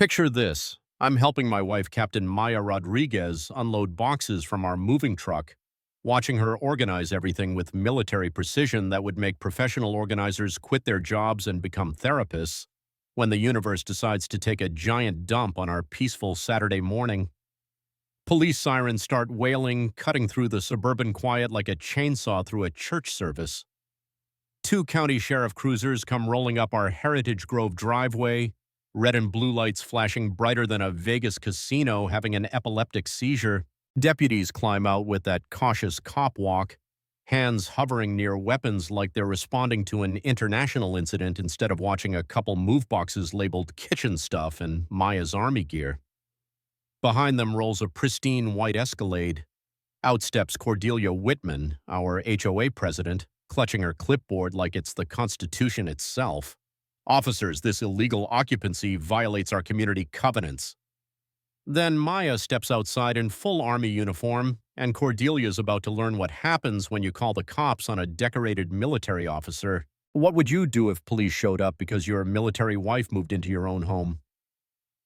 Picture this. I'm helping my wife, Captain Maya Rodriguez, unload boxes from our moving truck, watching her organize everything with military precision that would make professional organizers quit their jobs and become therapists. When the universe decides to take a giant dump on our peaceful Saturday morning, police sirens start wailing, cutting through the suburban quiet like a chainsaw through a church service. Two county sheriff cruisers come rolling up our Heritage Grove driveway, red and blue lights flashing brighter than a Vegas casino having an epileptic seizure. Deputies climb out with that cautious cop walk, hands hovering near weapons like they're responding to an international incident instead of watching a couple move boxes labeled kitchen stuff and Maya's army gear. Behind them rolls a pristine white Escalade. Out steps Cordelia Whitman, our HOA president, clutching her clipboard like it's the Constitution itself. Officers, this illegal occupancy violates our community covenants. Then Maya steps outside in full army uniform, and Cordelia's about to learn what happens when you call the cops on a decorated military officer. What would you do if police showed up because your military wife moved into your own home?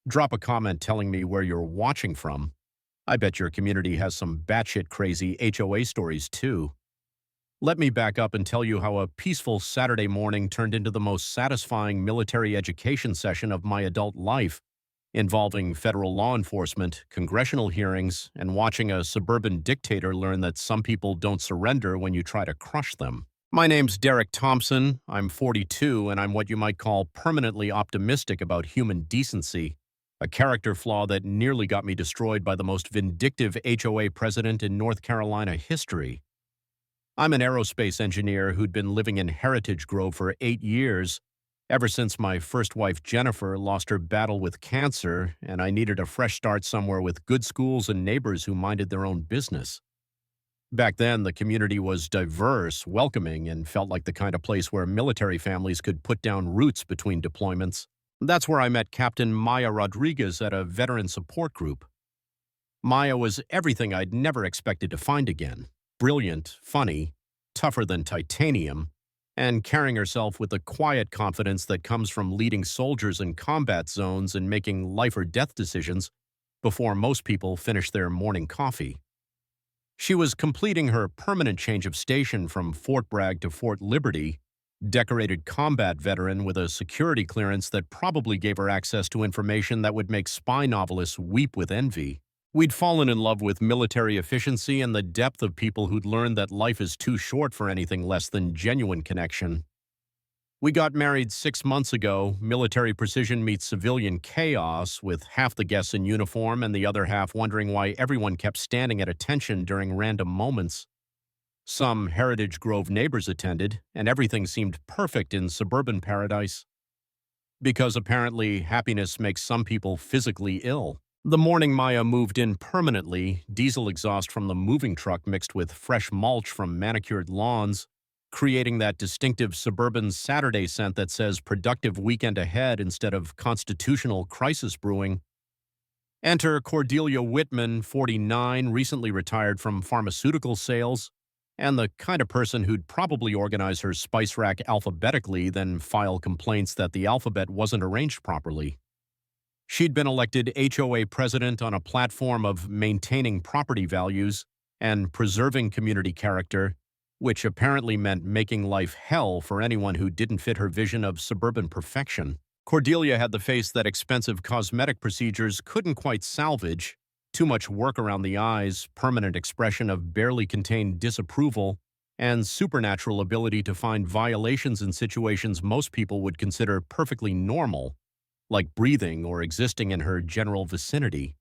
Drop a comment telling me where you're watching from. I bet your community has some batshit crazy HOA stories too. Let me back up and tell you how a peaceful Saturday morning turned into the most satisfying military education session of my adult life, involving federal law enforcement, congressional hearings, and watching a suburban dictator learn that some people don't surrender when you try to crush them. My name's Derek Thompson, I'm 42, and I'm what you might call permanently optimistic about human decency, a character flaw that nearly got me destroyed by the most vindictive HOA president in North Carolina history. I'm an aerospace engineer who'd been living in Heritage Grove for 8 years, ever since my first wife Jennifer lost her battle with cancer and I needed a fresh start somewhere with good schools and neighbors who minded their own business. Back then, the community was diverse, welcoming, and felt like the kind of place where military families could put down roots between deployments. That's where I met Captain Maya Rodriguez at a veteran support group. Maya was everything I'd never expected to find again. Brilliant, funny, tougher than titanium, and carrying herself with the quiet confidence that comes from leading soldiers in combat zones and making life-or-death decisions before most people finish their morning coffee. She was completing her permanent change of station from Fort Bragg to Fort Liberty, decorated combat veteran with a security clearance that probably gave her access to information that would make spy novelists weep with envy. We'd fallen in love with military efficiency and the depth of people who'd learned that life is too short for anything less than genuine connection. We got married 6 months ago. Military precision meets civilian chaos, with half the guests in uniform and the other half wondering why everyone kept standing at attention during random moments. Some Heritage Grove neighbors attended, and everything seemed perfect in suburban paradise. Because apparently happiness makes some people physically ill. The morning Maya moved in permanently, diesel exhaust from the moving truck mixed with fresh mulch from manicured lawns, creating that distinctive suburban Saturday scent that says productive weekend ahead instead of constitutional crisis brewing. Enter Cordelia Whitman, 49, recently retired from pharmaceutical sales, and the kind of person who'd probably organize her spice rack alphabetically, then file complaints that the alphabet wasn't arranged properly. She'd been elected HOA president on a platform of maintaining property values and preserving community character, which apparently meant making life hell for anyone who didn't fit her vision of suburban perfection. Cordelia had the face that expensive cosmetic procedures couldn't quite salvage, too much work around the eyes, permanent expression of barely contained disapproval, and supernatural ability to find violations in situations most people would consider perfectly normal, like breathing or existing in her general vicinity.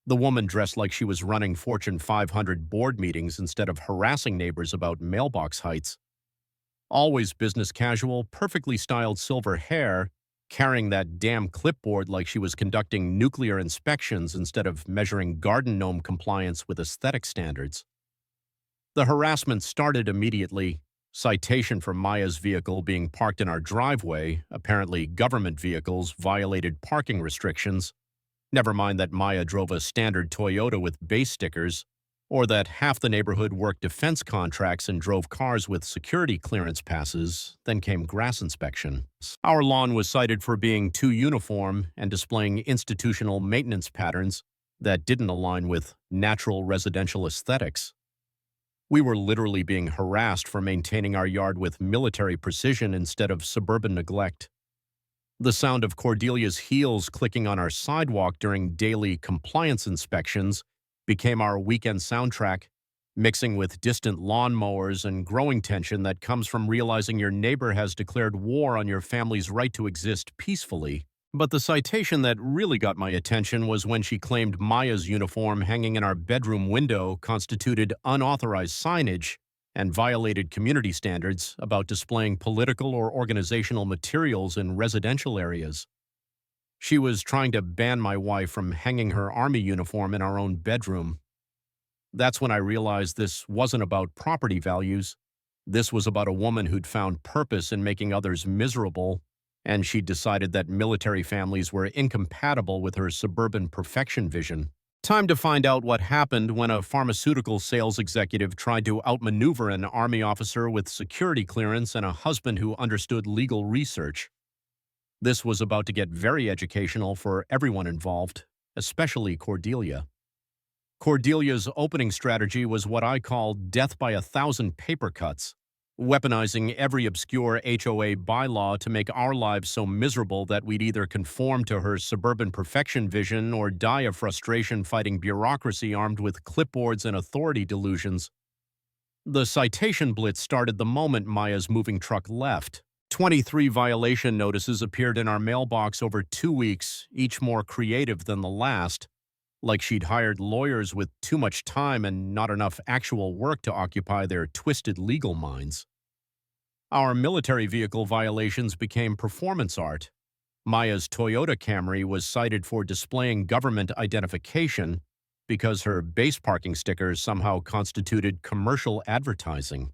The woman dressed like she was running Fortune 500 board meetings instead of harassing neighbors about mailbox heights. Always business casual, perfectly styled silver hair, carrying that damn clipboard like she was conducting nuclear inspections instead of measuring garden gnome compliance with aesthetic standards. The harassment started immediately. Citation for Maya's vehicle being parked in our driveway. Apparently, government vehicles violated parking restrictions. Never mind that Maya drove a standard Toyota with base stickers. or that half the neighborhood worked defense contracts and drove cars with security clearance passes. Then came grass inspection. Our lawn was cited for being too uniform and displaying institutional maintenance patterns that didn't align with natural residential aesthetics. We were literally being harassed for maintaining our yard with military precision instead of suburban neglect. The sound of Cordelia's heels clicking on our sidewalk during daily compliance inspections became our weekend soundtrack, mixing with distant lawnmowers and growing tension that comes from realizing your neighbor has declared war on your family's right to exist peacefully. But the citation that really got my attention was when she claimed Maya's uniform hanging in our bedroom window constituted unauthorized signage and violated community standards about displaying political or organizational materials in residential areas. She was trying to ban my wife from hanging her army uniform in our own bedroom. That's when I realized this wasn't about property values. This was about a woman who'd found purpose in making others miserable, and she'd decided that military families were incompatible with her suburban perfection vision. Time to find out what happened when a pharmaceutical sales executive tried to outmaneuver an army officer with security clearance and a husband who understood legal research. This was about to get very educational for everyone involved, especially Cordelia. Cordelia's opening strategy was what I call death by 1,000 paper cuts, weaponizing every obscure HOA bylaw to make our lives so miserable that we'd either conform to her suburban perfection vision or die of frustration fighting bureaucracy armed with clipboards and authority delusions. The citation blitz started the moment Maya's moving truck left. 23 violation notices appeared in our mailbox over 2 weeks, each more creative than the last, like she'd hired lawyers with too much time and not enough actual work to occupy their twisted legal minds. Our military vehicle violations became performance art. Maya's Toyota Camry was cited for displaying government identification because her base parking stickers somehow constituted commercial advertising.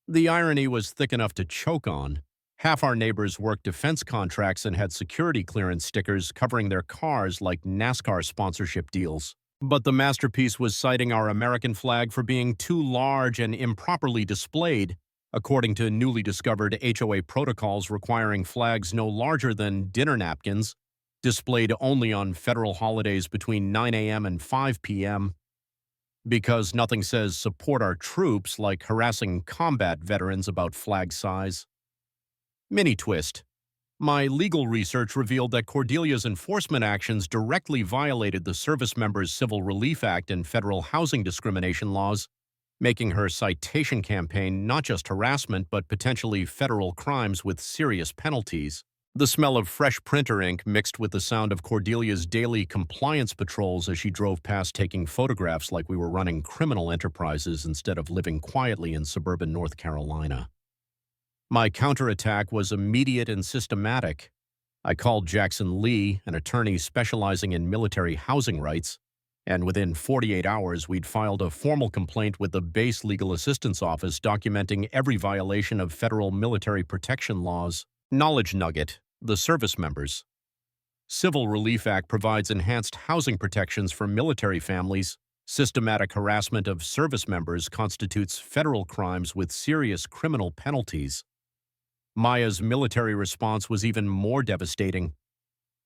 The irony was thick enough to choke on. Half our neighbors worked defense contracts and had security clearance stickers covering their cars like NASCAR sponsorship deals. But the masterpiece was citing our American flag for being too large and improperly displayed, according to newly discovered HOA protocols requiring flags no larger than dinner napkins, displayed only on federal holidays between 9 a.m. and 5 p.m. Because nothing says support our troops like harassing combat veterans about flag size. Mini twist. My legal research revealed that Cordelia's enforcement actions directly violated the Service Members Civil Relief Act and federal housing discrimination laws, making her citation campaign not just harassment but potentially federal crimes with serious penalties. The smell of fresh printer ink mixed with the sound of Cordelia's daily compliance patrols as she drove past taking photographs like we were running criminal enterprises instead of living quietly in suburban North Carolina. My counterattack was immediate and systematic. I called Jackson Lee, an attorney specializing in military housing rights, and within 48 hours we'd filed a formal complaint with the Base Legal Assistance Office documenting every violation of federal military protection laws. Knowledge nugget: the service members. Civil Relief Act provides enhanced housing protections for military families. Systematic harassment of service members constitutes federal crimes with serious criminal penalties. Maya's military response was even more devastating.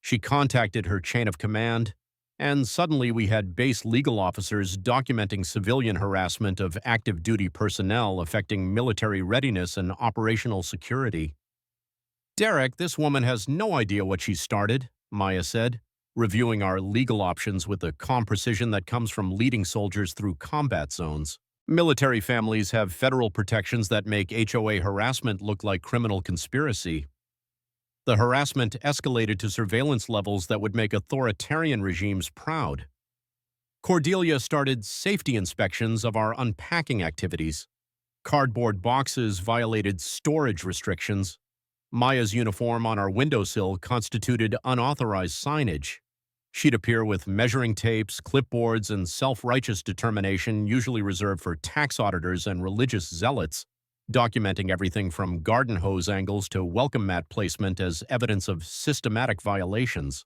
She contacted her chain of command, and suddenly we had base legal officers documenting civilian harassment of active duty personnel affecting military readiness and operational security. "Derek, this woman has no idea what she started," Maya said, reviewing our legal options with the calm precision that comes from leading soldiers through combat zones. Military families have federal protections that make HOA harassment look like criminal conspiracy. The harassment escalated to surveillance levels that would make authoritarian regimes proud. Cordelia started safety inspections of our unpacking activities. Cardboard boxes violated storage restrictions. Maya's uniform on our windowsill constituted unauthorized signage. She'd appear with measuring tapes, clipboards, and self-righteous determination usually reserved for tax auditors and religious zealots, documenting everything from garden hose angles to welcome mat placement as evidence of systematic violations.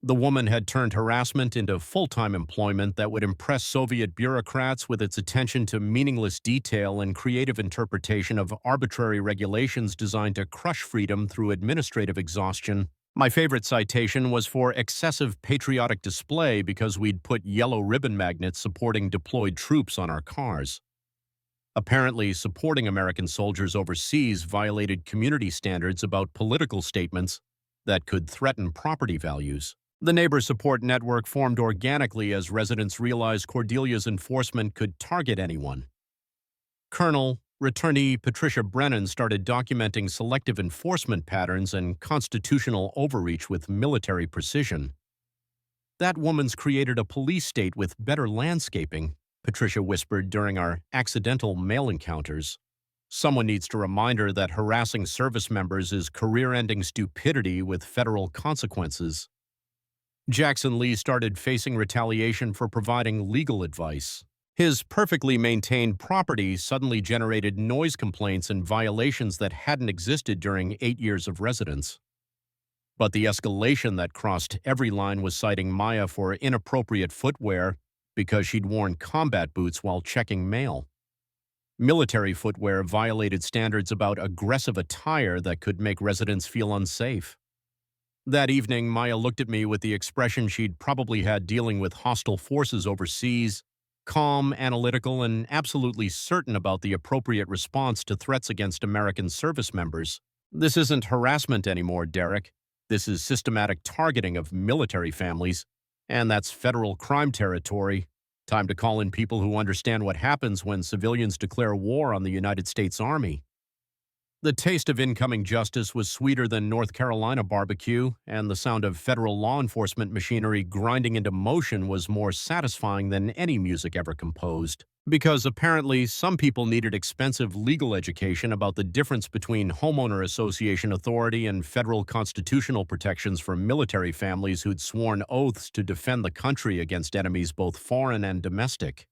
The woman had turned harassment into full-time employment that would impress Soviet bureaucrats with its attention to meaningless detail and creative interpretation of arbitrary regulations designed to crush freedom through administrative exhaustion. My favorite citation was for excessive patriotic display because we'd put yellow ribbon magnets supporting deployed troops on our cars. Apparently, supporting American soldiers overseas violated community standards about political statements that could threaten property values. The neighbor support network formed organically as residents realized Cordelia's enforcement could target anyone. Colonel returnee Patricia Brennan started documenting selective enforcement patterns and constitutional overreach with military precision. "That woman's created a police state with better landscaping," Patricia whispered during our accidental mail encounters. "Someone needs to remind her that harassing service members is career-ending stupidity with federal consequences." Jackson Lee started facing retaliation for providing legal advice. His perfectly maintained property suddenly generated noise complaints and violations that hadn't existed during 8 years of residence. But the escalation that crossed every line was citing Maya for inappropriate footwear because she'd worn combat boots while checking mail. Military footwear violated standards about aggressive attire that could make residents feel unsafe. That evening, Maya looked at me with the expression she'd probably had dealing with hostile forces overseas, calm, analytical, and absolutely certain about the appropriate response to threats against American service members. "This isn't harassment anymore, Derek. This is systematic targeting of military families, and that's federal crime territory. Time to call in people who understand what happens when civilians declare war on the United States Army." The taste of incoming justice was sweeter than North Carolina barbecue, and the sound of federal law enforcement machinery grinding into motion was more satisfying than any music ever composed. Because apparently some people needed expensive legal education about the difference between homeowner association authority and federal constitutional protections for military families who'd sworn oaths to defend the country against enemies both foreign and domestic.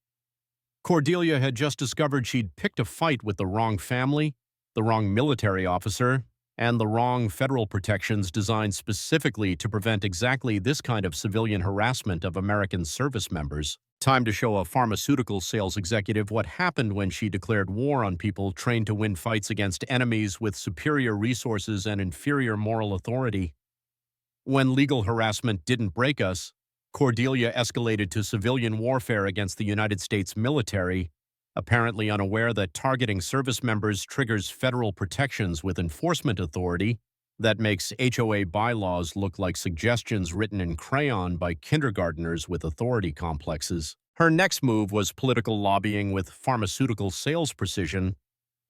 Cordelia had just discovered she'd picked a fight with the wrong family, the wrong military officer, and the wrong federal protections designed specifically to prevent exactly this kind of civilian harassment of American service members. Time to show a pharmaceutical sales executive what happened when she declared war on people trained to win fights against enemies with superior resources and inferior moral authority. When legal harassment didn't break us, Cordelia escalated to civilian warfare against the United States military, apparently unaware that targeting service members triggers federal protections with enforcement authority that makes HOA bylaws look like suggestions written in crayon by kindergartners with authority complexes. Her next move was political lobbying with pharmaceutical sales precision,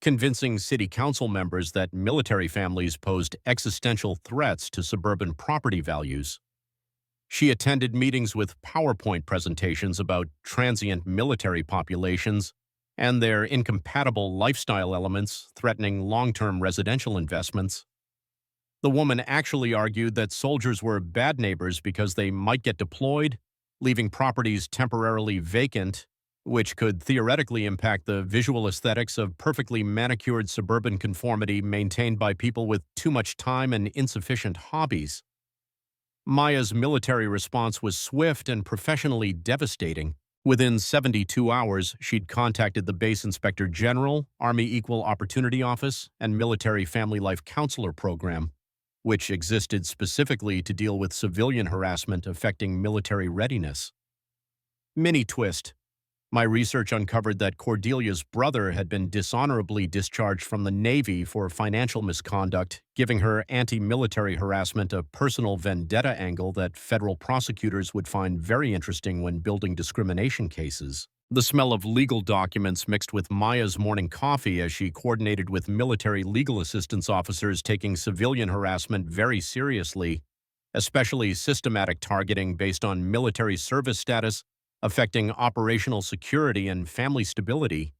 convincing city council members that military families posed existential threats to suburban property values. She attended meetings with PowerPoint presentations about transient military populations and their incompatible lifestyle elements threatening long-term residential investments. The woman actually argued that soldiers were bad neighbors because they might get deployed, leaving properties temporarily vacant, which could theoretically impact the visual aesthetics of perfectly manicured suburban conformity maintained by people with too much time and insufficient hobbies. Maya's military response was swift and professionally devastating. Within 72 hours, she'd contacted the Base Inspector General, Army Equal Opportunity Office, and Military Family Life Counselor Program, which existed specifically to deal with civilian harassment affecting military readiness. Mini twist. My research uncovered that Cordelia's brother had been dishonorably discharged from the Navy for financial misconduct, giving her anti-military harassment a personal vendetta angle that federal prosecutors would find very interesting when building discrimination cases. The smell of legal documents mixed with Maya's morning coffee as she coordinated with military legal assistance officers taking civilian harassment very seriously, especially systematic targeting based on military service status, affecting operational security and family stability.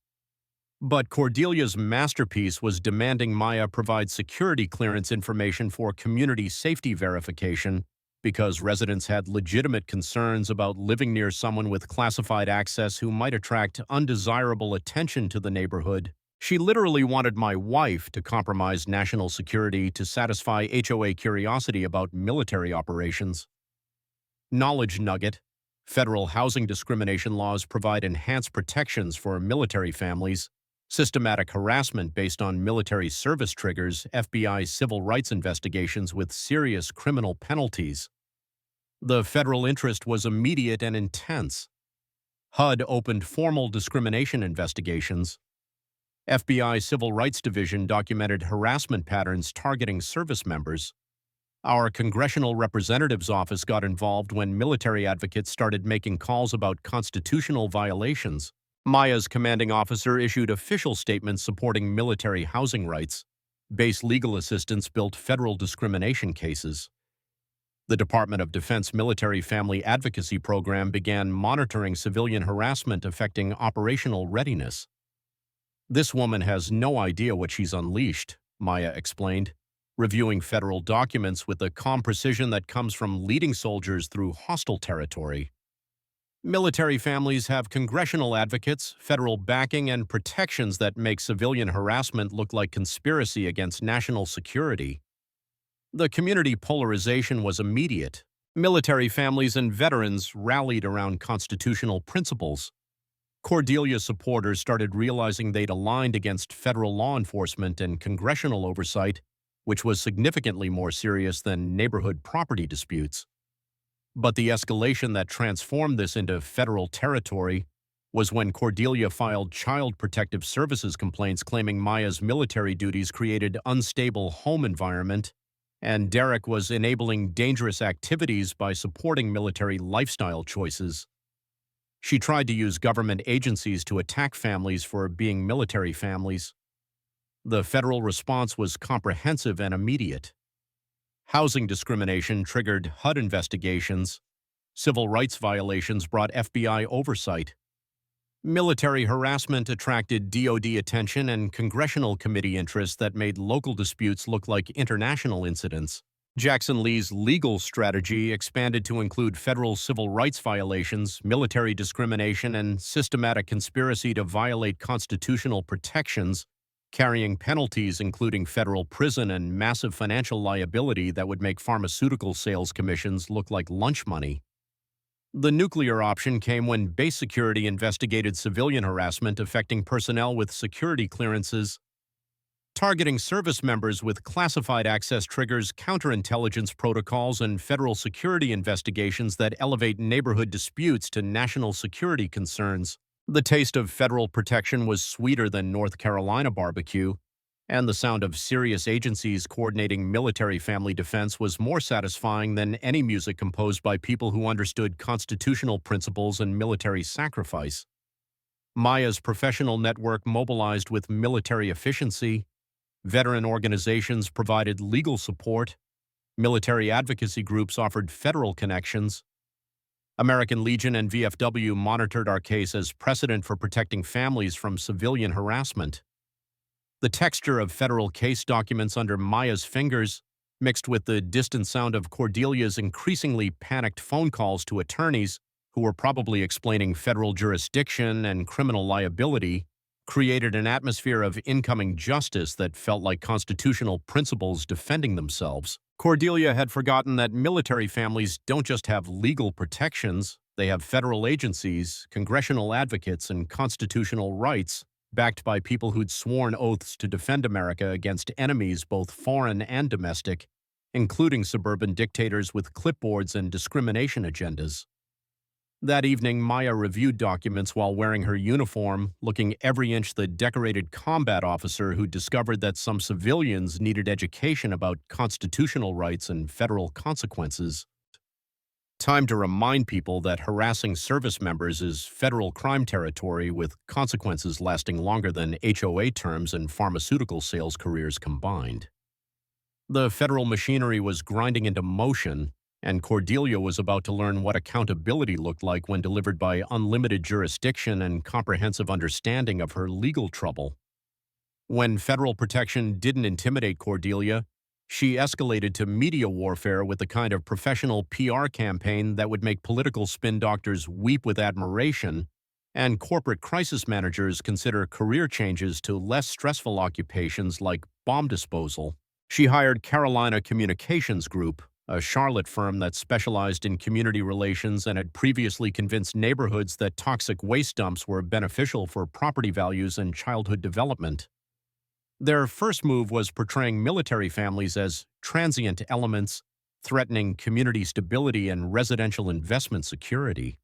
But Cordelia's masterpiece was demanding Maya provide security clearance information for community safety verification because residents had legitimate concerns about living near someone with classified access who might attract undesirable attention to the neighborhood. She literally wanted my wife to compromise national security to satisfy HOA curiosity about military operations. Knowledge nugget: federal housing discrimination laws provide enhanced protections for military families. Systematic harassment based on military service triggers FBI civil rights investigations with serious criminal penalties. The federal interest was immediate and intense. HUD opened formal discrimination investigations. FBI Civil Rights Division documented harassment patterns targeting service members. Our Congressional Representative's Office got involved when military advocates started making calls about constitutional violations. Maya's commanding officer issued official statements supporting military housing rights. Base legal assistance built federal discrimination cases. The Department of Defense Military Family Advocacy Program began monitoring civilian harassment affecting operational readiness. "This woman has no idea what she's unleashed," Maya explained, reviewing federal documents with the calm precision that comes from leading soldiers through hostile territory. Military families have congressional advocates, federal backing, and protections that make civilian harassment look like conspiracy against national security. The community polarization was immediate. Military families and veterans rallied around constitutional principles. Cordelia supporters started realizing they'd aligned against federal law enforcement and congressional oversight, which was significantly more serious than neighborhood property disputes. But the escalation that transformed this into federal territory was when Cordelia filed Child Protective Services complaints claiming Maya's military duties created unstable home environment, and Derek was enabling dangerous activities by supporting military lifestyle choices. She tried to use government agencies to attack families for being military families. The federal response was comprehensive and immediate. Housing discrimination triggered HUD investigations. Civil rights violations brought FBI oversight. Military harassment attracted DoD attention and congressional committee interest that made local disputes look like international incidents. Jackson Lee's legal strategy expanded to include federal civil rights violations, military discrimination, and systematic conspiracy to violate constitutional protections, carrying penalties including federal prison and massive financial liability that would make pharmaceutical sales commissions look like lunch money. The nuclear option came when base security investigated civilian harassment affecting personnel with security clearances. Targeting service members with classified access triggers counterintelligence protocols and federal security investigations that elevate neighborhood disputes to national security concerns. The taste of federal protection was sweeter than North Carolina barbecue, and the sound of serious agencies coordinating military family defense was more satisfying than any music composed by people who understood constitutional principles and military sacrifice. Maya's professional network mobilized with military efficiency. Veteran organizations provided legal support. Military advocacy groups offered federal connections. American Legion and VFW monitored our case as precedent for protecting families from civilian harassment. The texture of federal case documents under Maya's fingers, mixed with the distant sound of Cordelia's increasingly panicked phone calls to attorneys who were probably explaining federal jurisdiction and criminal liability, created an atmosphere of incoming justice that felt like constitutional principles defending themselves. Cordelia had forgotten that military families don't just have legal protections, they have federal agencies, congressional advocates, and constitutional rights, backed by people who'd sworn oaths to defend America against enemies both foreign and domestic, including suburban dictators with clipboards and discrimination agendas. That evening, Maya reviewed documents while wearing her uniform, looking every inch the decorated combat officer who discovered that some civilians needed education about constitutional rights and federal consequences. Time to remind people that harassing service members is federal crime territory with consequences lasting longer than HOA terms and pharmaceutical sales careers combined. The federal machinery was grinding into motion, and Cordelia was about to learn what accountability looked like when delivered by unlimited jurisdiction and comprehensive understanding of her legal trouble. When federal protection didn't intimidate Cordelia, she escalated to media warfare with the kind of professional PR campaign that would make political spin doctors weep with admiration and corporate crisis managers consider career changes to less stressful occupations like bomb disposal. She hired Carolina Communications Group, a Charlotte firm that specialized in community relations and had previously convinced neighborhoods that toxic waste dumps were beneficial for property values and childhood development. Their first move was portraying military families as transient elements threatening community stability and residential investment security.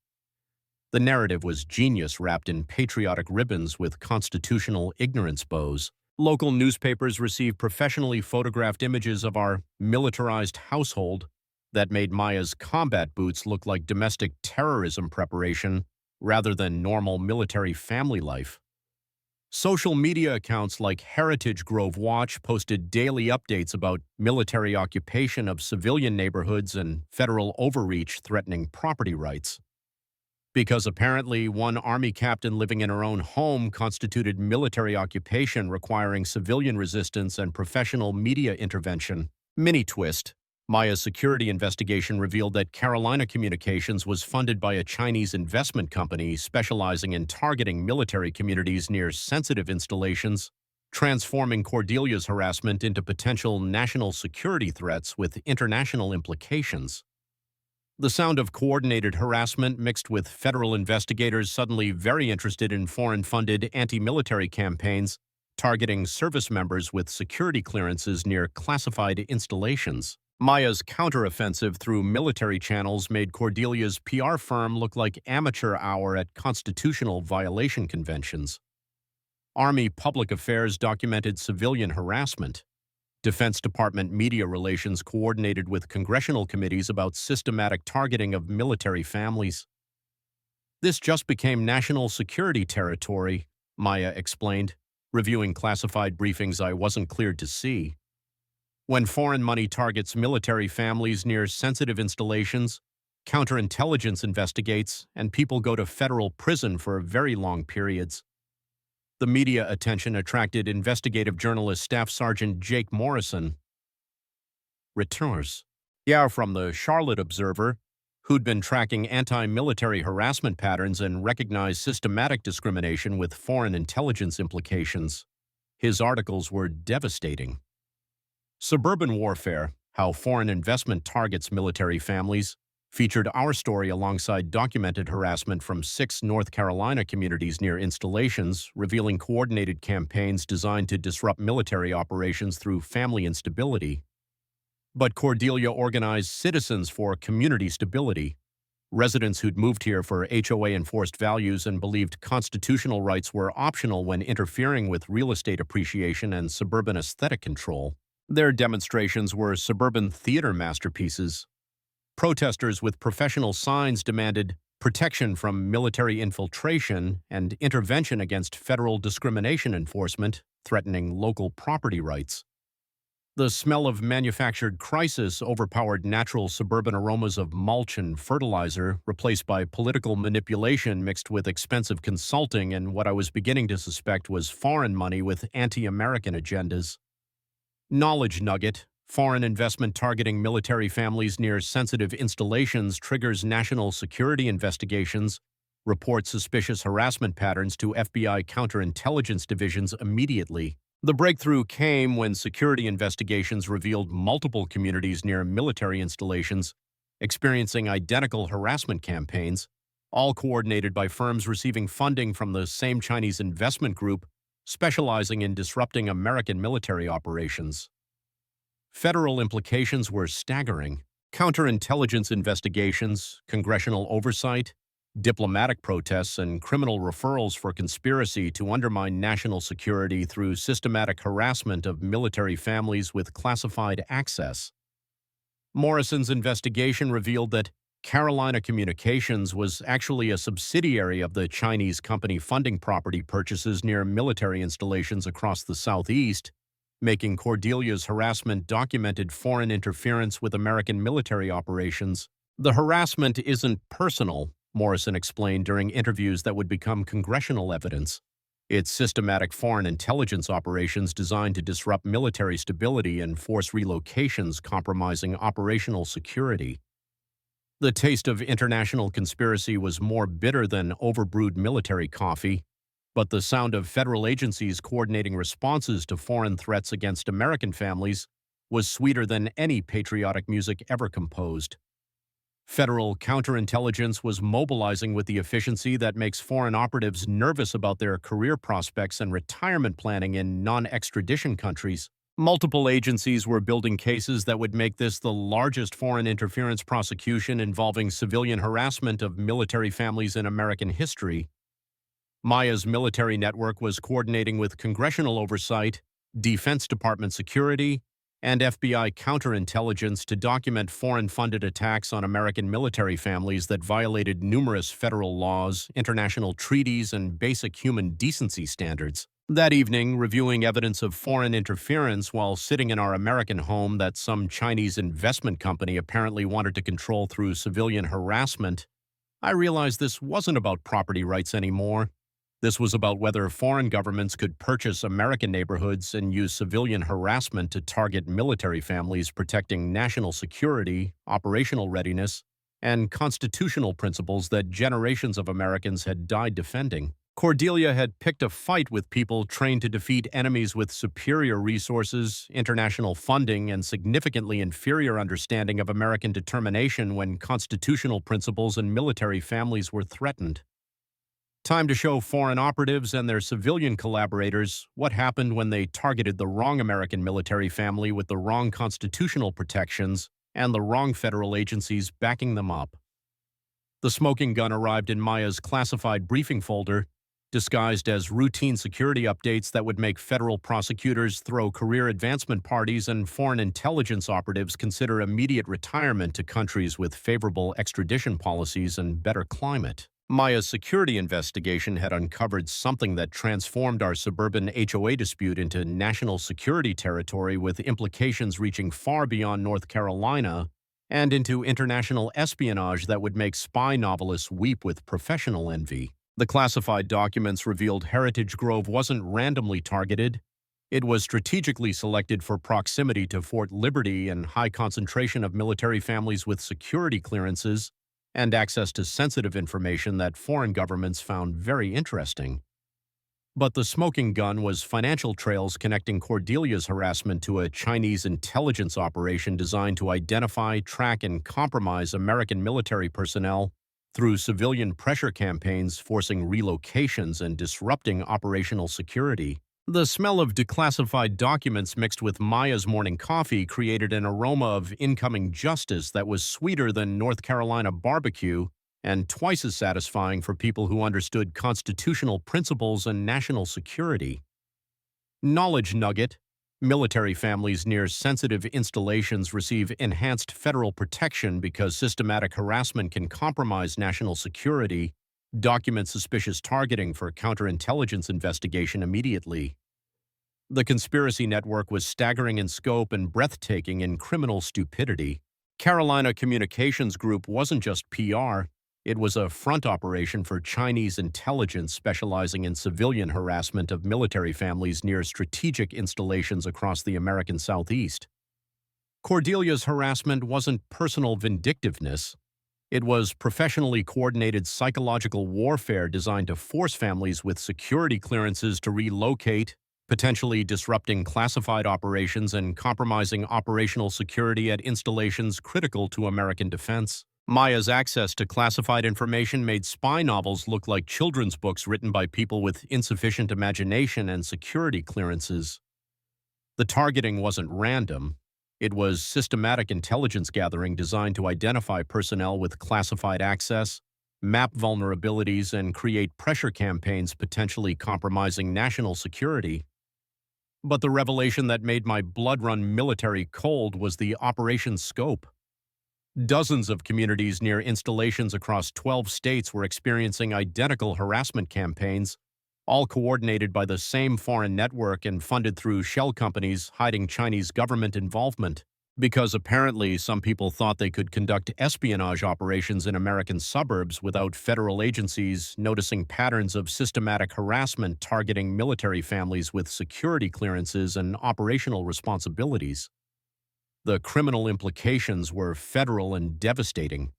The narrative was genius wrapped in patriotic ribbons with constitutional ignorance bows. Local newspapers received professionally photographed images of our militarized household that made Maya's combat boots look like domestic terrorism preparation rather than normal military family life. Social media accounts like Heritage Grove Watch posted daily updates about military occupation of civilian neighborhoods and federal overreach threatening property rights. Because apparently one Army captain living in her own home constituted military occupation requiring civilian resistance and professional media intervention. Mini twist. Maya's security investigation revealed that Carolina Communications was funded by a Chinese investment company specializing in targeting military communities near sensitive installations, transforming Cordelia's harassment into potential national security threats with international implications. The sound of coordinated harassment mixed with federal investigators suddenly very interested in foreign-funded anti-military campaigns targeting service members with security clearances near classified installations. Maya's counteroffensive through military channels made Cordelia's PR firm look like amateur hour at constitutional violation conventions. Army Public Affairs documented civilian harassment. Defense Department media relations coordinated with congressional committees about systematic targeting of military families. This just became national security territory, Maya explained, reviewing classified briefings I wasn't cleared to see. When foreign money targets military families near sensitive installations, counterintelligence investigates, and people go to federal prison for very long periods. The media attention attracted investigative journalist Staff Sergeant Jake Morrison. Returns. Yeah, from the Charlotte Observer, who'd been tracking anti-military harassment patterns and recognized systematic discrimination with foreign intelligence implications. His articles were devastating. Suburban Warfare, How Foreign Investment Targets Military Families, featured our story alongside documented harassment from 6 North Carolina communities near installations, revealing coordinated campaigns designed to disrupt military operations through family instability. But Cordelia organized Citizens for Community Stability, residents who'd moved here for HOA-enforced values and believed constitutional rights were optional when interfering with real estate appreciation and suburban aesthetic control. Their demonstrations were suburban theater masterpieces. Protesters with professional signs demanded protection from military infiltration and intervention against federal discrimination enforcement, threatening local property rights. The smell of manufactured crisis overpowered natural suburban aromas of mulch and fertilizer, replaced by political manipulation mixed with expensive consulting and what I was beginning to suspect was foreign money with anti-American agendas. Knowledge nugget. Foreign investment targeting military families near sensitive installations triggers national security investigations, reports suspicious harassment patterns to FBI counterintelligence divisions immediately. The breakthrough came when security investigations revealed multiple communities near military installations experiencing identical harassment campaigns, all coordinated by firms receiving funding from the same Chinese investment group specializing in disrupting American military operations. Federal implications were staggering. Counterintelligence investigations, congressional oversight, diplomatic protests, and criminal referrals for conspiracy to undermine national security through systematic harassment of military families with classified access. Morrison's investigation revealed that Carolina Communications was actually a subsidiary of the Chinese company funding property purchases near military installations across the Southeast, making Cordelia's harassment documented foreign interference with American military operations. The harassment isn't personal, Morrison explained during interviews that would become congressional evidence. It's systematic foreign intelligence operations designed to disrupt military stability and force relocations, compromising operational security. The taste of international conspiracy was more bitter than overbrewed military coffee, but the sound of federal agencies coordinating responses to foreign threats against American families was sweeter than any patriotic music ever composed. Federal counterintelligence was mobilizing with the efficiency that makes foreign operatives nervous about their career prospects and retirement planning in non-extradition countries. Multiple agencies were building cases that would make this the largest foreign interference prosecution involving civilian harassment of military families in American history. Maya's military network was coordinating with congressional oversight, Defense Department security, and FBI counterintelligence to document foreign-funded attacks on American military families that violated numerous federal laws, international treaties, and basic human decency standards. That evening, reviewing evidence of foreign interference while sitting in our American home that some Chinese investment company apparently wanted to control through civilian harassment, I realized this wasn't about property rights anymore. This was about whether foreign governments could purchase American neighborhoods and use civilian harassment to target military families, protecting national security, operational readiness, and constitutional principles that generations of Americans had died defending. Cordelia had picked a fight with people trained to defeat enemies with superior resources, international funding, and significantly inferior understanding of American determination when constitutional principles and military families were threatened. Time to show foreign operatives and their civilian collaborators what happened when they targeted the wrong American military family with the wrong constitutional protections and the wrong federal agencies backing them up. The smoking gun arrived in Maya's classified briefing folder, disguised as routine security updates that would make federal prosecutors throw career advancement parties and foreign intelligence operatives consider immediate retirement to countries with favorable extradition policies and better climate. Maya's security investigation had uncovered something that transformed our suburban HOA dispute into national security territory with implications reaching far beyond North Carolina and into international espionage that would make spy novelists weep with professional envy. The classified documents revealed Heritage Grove wasn't randomly targeted. It was strategically selected for proximity to Fort Liberty and high concentration of military families with security clearances and access to sensitive information that foreign governments found very interesting. But the smoking gun was financial trails connecting Cordelia's harassment to a Chinese intelligence operation designed to identify, track, and compromise American military personnel through civilian pressure campaigns forcing relocations and disrupting operational security. The smell of declassified documents mixed with Maya's morning coffee created an aroma of incoming justice that was sweeter than North Carolina barbecue and twice as satisfying for people who understood constitutional principles and national security. Knowledge nugget: military families near sensitive installations receive enhanced federal protection because systematic harassment can compromise national security. Document suspicious targeting for counterintelligence investigation immediately. The conspiracy network was staggering in scope and breathtaking in criminal stupidity. Carolina Communications Group wasn't just PR, it was a front operation for Chinese intelligence specializing in civilian harassment of military families near strategic installations across the American Southeast. Cordelia's harassment wasn't personal vindictiveness. It was professionally coordinated psychological warfare designed to force families with security clearances to relocate, potentially disrupting classified operations and compromising operational security at installations critical to American defense. Maya's access to classified information made spy novels look like children's books written by people with insufficient imagination and security clearances. The targeting wasn't random. It was systematic intelligence gathering designed to identify personnel with classified access, map vulnerabilities, and create pressure campaigns potentially compromising national security. But the revelation that made my blood run military cold was the operation's scope. Dozens of communities near installations across 12 states were experiencing identical harassment campaigns, all coordinated by the same foreign network and funded through shell companies hiding Chinese government involvement. Because apparently some people thought they could conduct espionage operations in American suburbs without federal agencies noticing patterns of systematic harassment targeting military families with security clearances and operational responsibilities. The criminal implications were federal and devastating.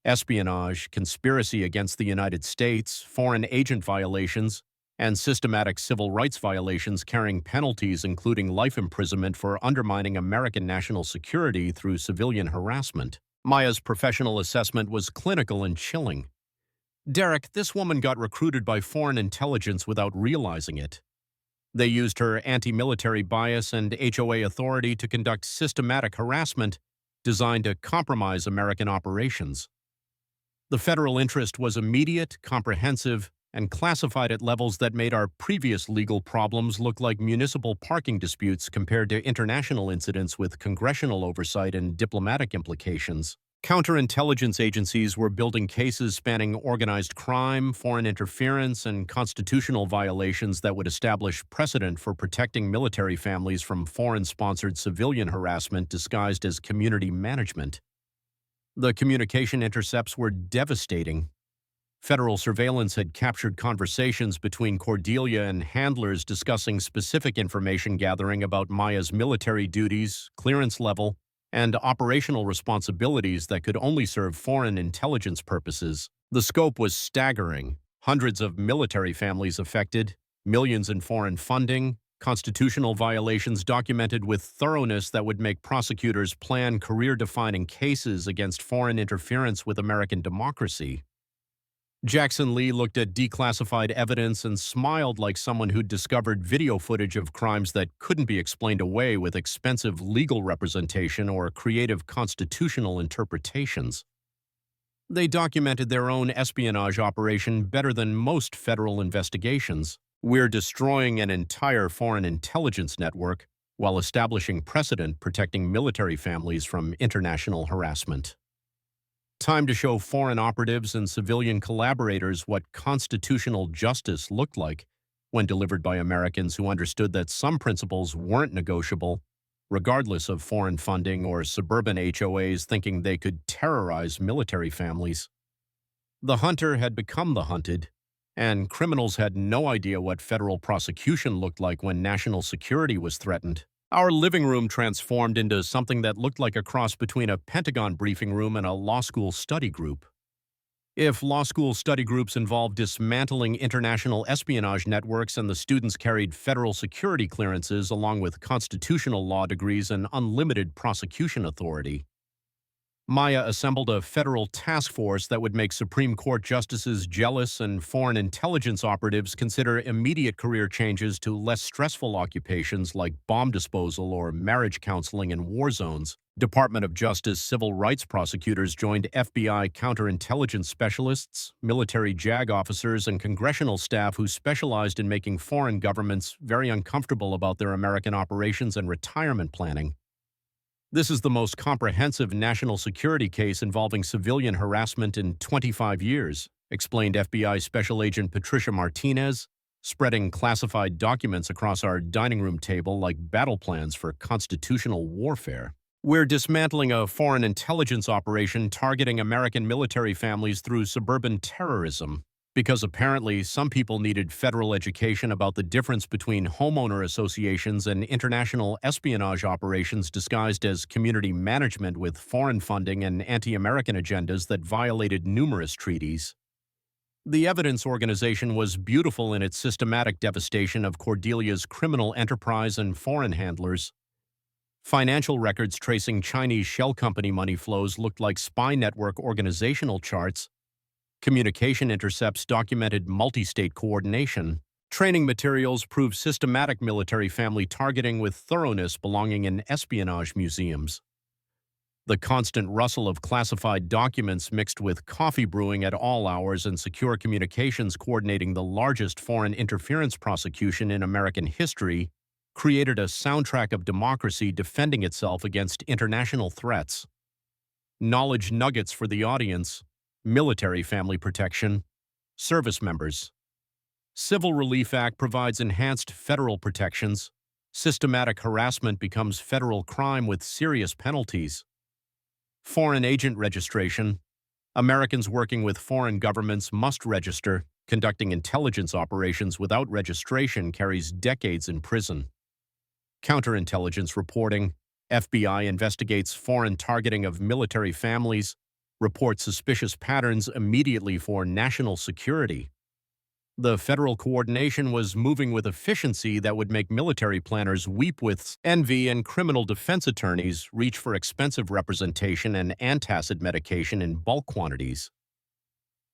Espionage, conspiracy against the United States, foreign agent violations, and systematic civil rights violations carrying penalties including life imprisonment for undermining American national security through civilian harassment. Maya's professional assessment was clinical and chilling. Derek, this woman got recruited by foreign intelligence without realizing it. They used her anti-military bias and HOA authority to conduct systematic harassment designed to compromise American operations. The federal interest was immediate, comprehensive, and classified at levels that made our previous legal problems look like municipal parking disputes compared to international incidents with congressional oversight and diplomatic implications. Counterintelligence agencies were building cases spanning organized crime, foreign interference, and constitutional violations that would establish precedent for protecting military families from foreign-sponsored civilian harassment disguised as community management. The communication intercepts were devastating. Federal surveillance had captured conversations between Cordelia and handlers discussing specific information gathering about Maya's military duties, clearance level, and operational responsibilities that could only serve foreign intelligence purposes. The scope was staggering. Hundreds of military families affected, millions in foreign funding, constitutional violations documented with thoroughness that would make prosecutors plan career-defining cases against foreign interference with American democracy. Jackson Lee looked at declassified evidence and smiled like someone who'd discovered video footage of crimes that couldn't be explained away with expensive legal representation or creative constitutional interpretations. They documented their own espionage operation better than most federal investigations. We're destroying an entire foreign intelligence network while establishing precedent protecting military families from international harassment. Time to show foreign operatives and civilian collaborators what constitutional justice looked like when delivered by Americans who understood that some principles weren't negotiable, regardless of foreign funding or suburban HOAs thinking they could terrorize military families. The hunter had become the hunted, and criminals had no idea what federal prosecution looked like when national security was threatened. Our living room transformed into something that looked like a cross between a Pentagon briefing room and a law school study group. If law school study groups involved dismantling international espionage networks and the students carried federal security clearances along with constitutional law degrees and unlimited prosecution authority, Maya assembled a federal task force that would make Supreme Court justices jealous and foreign intelligence operatives consider immediate career changes to less stressful occupations like bomb disposal or marriage counseling in war zones. Department of Justice civil rights prosecutors joined FBI counterintelligence specialists, military JAG officers, and congressional staff who specialized in making foreign governments very uncomfortable about their American operations and retirement planning. This is the most comprehensive national security case involving civilian harassment in 25 years, explained FBI Special Agent Patricia Martinez, spreading classified documents across our dining room table like battle plans for constitutional warfare. We're dismantling a foreign intelligence operation targeting American military families through suburban terrorism, because apparently some people needed federal education about the difference between homeowner associations and international espionage operations disguised as community management with foreign funding and anti-American agendas that violated numerous treaties. The evidence organization was beautiful in its systematic devastation of Cordelia's criminal enterprise and foreign handlers. Financial records tracing Chinese shell company money flows looked like spy network organizational charts. Communication intercepts documented multi-state coordination. Training materials proved systematic military family targeting with thoroughness belonging in espionage museums. The constant rustle of classified documents mixed with coffee brewing at all hours and secure communications coordinating the largest foreign interference prosecution in American history created a soundtrack of democracy defending itself against international threats. Knowledge nuggets for the audience. Military family protection, service members. Civil Relief Act provides enhanced federal protections. Systematic harassment becomes federal crime with serious penalties. Foreign agent registration. Americans working with foreign governments must register. Conducting intelligence operations without registration carries decades in prison. Counterintelligence reporting. FBI investigates foreign targeting of military families. Report suspicious patterns immediately for national security. The federal coordination was moving with efficiency that would make military planners weep with envy and criminal defense attorneys reach for expensive representation and antacid medication in bulk quantities.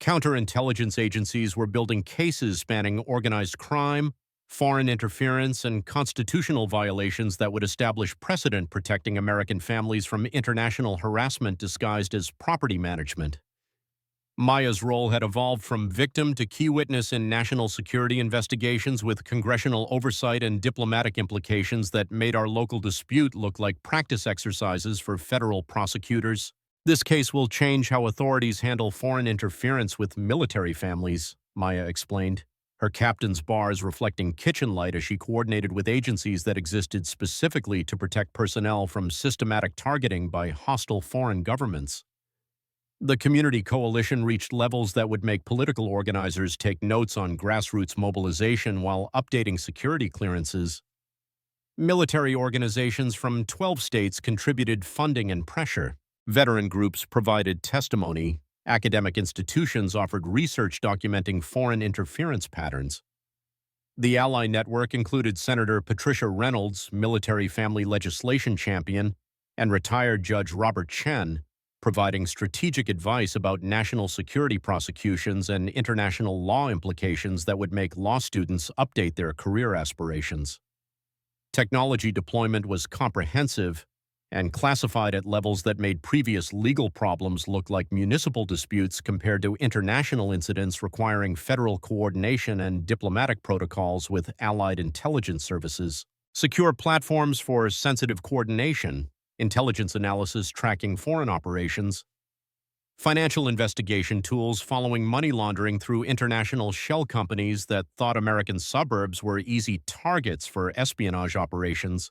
Counterintelligence agencies were building cases spanning organized crime, foreign interference, and constitutional violations that would establish precedent protecting American families from international harassment disguised as property management. Maya's role had evolved from victim to key witness in national security investigations with congressional oversight and diplomatic implications that made our local dispute look like practice exercises for federal prosecutors. This case will change how authorities handle foreign interference with military families, Maya explained, her captain's bars reflecting kitchen light as she coordinated with agencies that existed specifically to protect personnel from systematic targeting by hostile foreign governments. The community coalition reached levels that would make political organizers take notes on grassroots mobilization while updating security clearances. Military organizations from 12 states contributed funding and pressure. Veteran groups provided testimony. Academic institutions offered research documenting foreign interference patterns. The Ally Network included Senator Patricia Reynolds, military family legislation champion, and retired Judge Robert Chen, providing strategic advice about national security prosecutions and international law implications that would make law students update their career aspirations. Technology deployment was comprehensive and classified at levels that made previous legal problems look like municipal disputes compared to international incidents requiring federal coordination and diplomatic protocols with allied intelligence services. Secure platforms for sensitive coordination, intelligence analysis tracking foreign operations, financial investigation tools following money laundering through international shell companies that thought American suburbs were easy targets for espionage operations.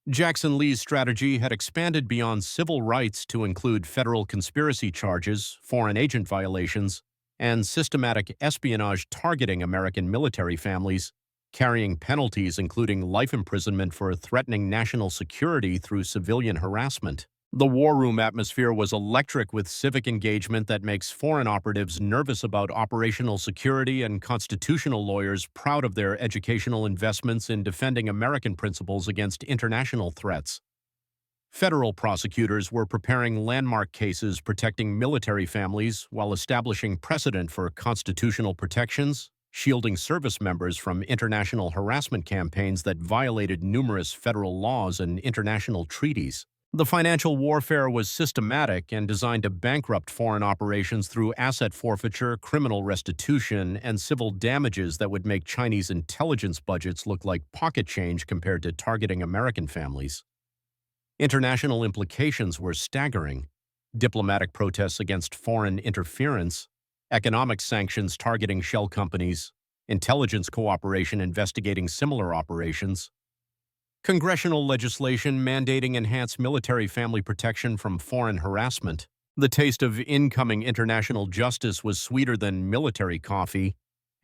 Jackson Lee's strategy had expanded beyond civil rights to include federal conspiracy charges, foreign agent violations, and systematic espionage targeting American military families, carrying penalties including life imprisonment for threatening national security through civilian harassment. The war room atmosphere was electric with civic engagement that makes foreign operatives nervous about operational security and constitutional lawyers proud of their educational investments in defending American principles against international threats. Federal prosecutors were preparing landmark cases protecting military families while establishing precedent for constitutional protections, shielding service members from international harassment campaigns that violated numerous federal laws and international treaties. The financial warfare was systematic and designed to bankrupt foreign operations through asset forfeiture, criminal restitution, and civil damages that would make Chinese intelligence budgets look like pocket change compared to targeting American families. International implications were staggering. Diplomatic protests against foreign interference, economic sanctions targeting shell companies, intelligence cooperation investigating similar operations, congressional legislation mandating enhanced military family protection from foreign harassment. The taste of incoming international justice was sweeter than military coffee,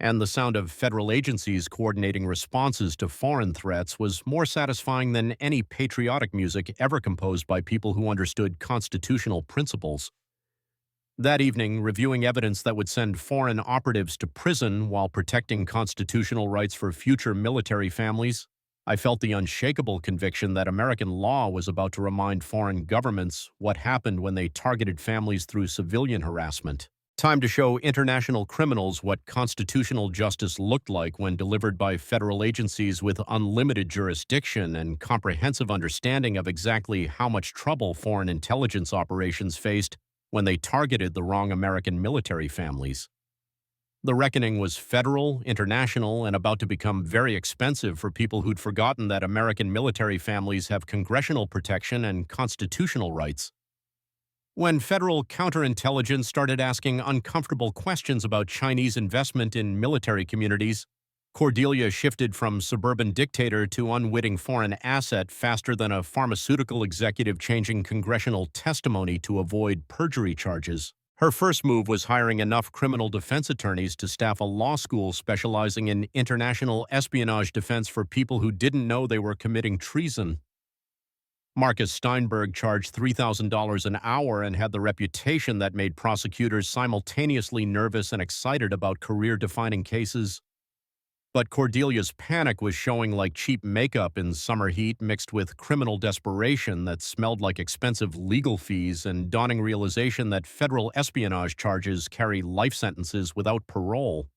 and the sound of federal agencies coordinating responses to foreign threats was more satisfying than any patriotic music ever composed by people who understood constitutional principles. That evening, reviewing evidence that would send foreign operatives to prison while protecting constitutional rights for future military families, I felt the unshakable conviction that American law was about to remind foreign governments what happened when they targeted families through civilian harassment. Time to show international criminals what constitutional justice looked like when delivered by federal agencies with unlimited jurisdiction and comprehensive understanding of exactly how much trouble foreign intelligence operations faced when they targeted the wrong American military families. The reckoning was federal, international, and about to become very expensive for people who'd forgotten that American military families have congressional protection and constitutional rights. When federal counterintelligence started asking uncomfortable questions about Chinese investment in military communities, Cordelia shifted from suburban dictator to unwitting foreign asset faster than a pharmaceutical executive changing congressional testimony to avoid perjury charges. Her first move was hiring enough criminal defense attorneys to staff a law school specializing in international espionage defense for people who didn't know they were committing treason. Marcus Steinberg charged $3,000 an hour and had the reputation that made prosecutors simultaneously nervous and excited about career-defining cases. But Cordelia's panic was showing like cheap makeup in summer heat mixed with criminal desperation that smelled like expensive legal fees and dawning realization that federal espionage charges carry life sentences without parole.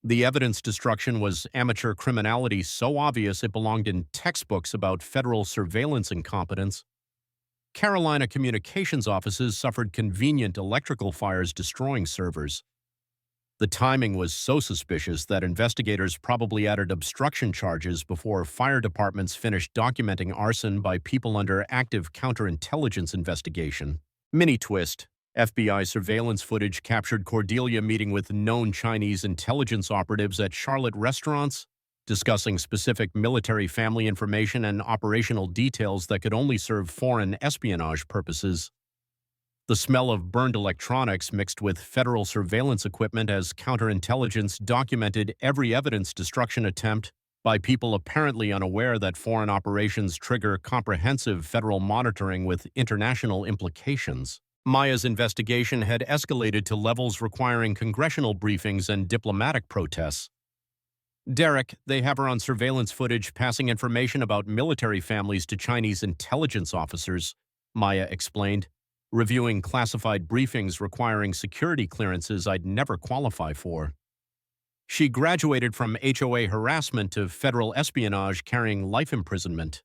The evidence destruction was amateur criminality so obvious it belonged in textbooks about federal surveillance incompetence. Carolina communications offices suffered convenient electrical fires destroying servers. The timing was so suspicious that investigators probably added obstruction charges before fire departments finished documenting arson by people under active counterintelligence investigation. Mini twist: FBI surveillance footage captured Cordelia meeting with known Chinese intelligence operatives at Charlotte restaurants, discussing specific military family information and operational details that could only serve foreign espionage purposes. The smell of burned electronics mixed with federal surveillance equipment as counterintelligence documented every evidence destruction attempt by people apparently unaware that foreign operations trigger comprehensive federal monitoring with international implications. Maya's investigation had escalated to levels requiring congressional briefings and diplomatic protests. Derek, they have her on surveillance footage passing information about military families to Chinese intelligence officers, Maya explained, reviewing classified briefings requiring security clearances I'd never qualify for. She graduated from HOA harassment to federal espionage carrying life imprisonment.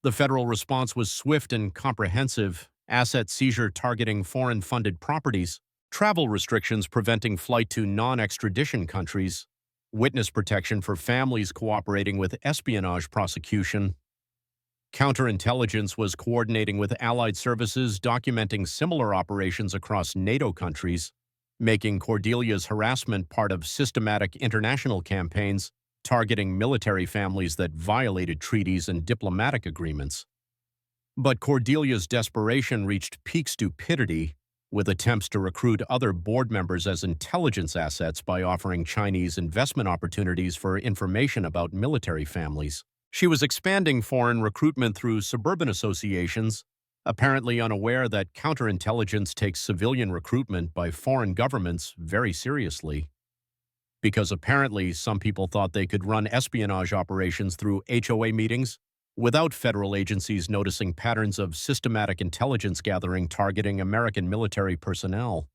The federal response was swift and comprehensive: asset seizure targeting foreign-funded properties, travel restrictions preventing flight to non-extradition countries, witness protection for families cooperating with espionage prosecution. Counterintelligence was coordinating with allied services documenting similar operations across NATO countries, making Cordelia's harassment part of systematic international campaigns targeting military families that violated treaties and diplomatic agreements. But Cordelia's desperation reached peak stupidity, with attempts to recruit other board members as intelligence assets by offering Chinese investment opportunities for information about military families. She was expanding foreign recruitment through suburban associations, apparently unaware that counterintelligence takes civilian recruitment by foreign governments very seriously. Because apparently some people thought they could run espionage operations through HOA meetings without federal agencies noticing patterns of systematic intelligence gathering targeting American military personnel.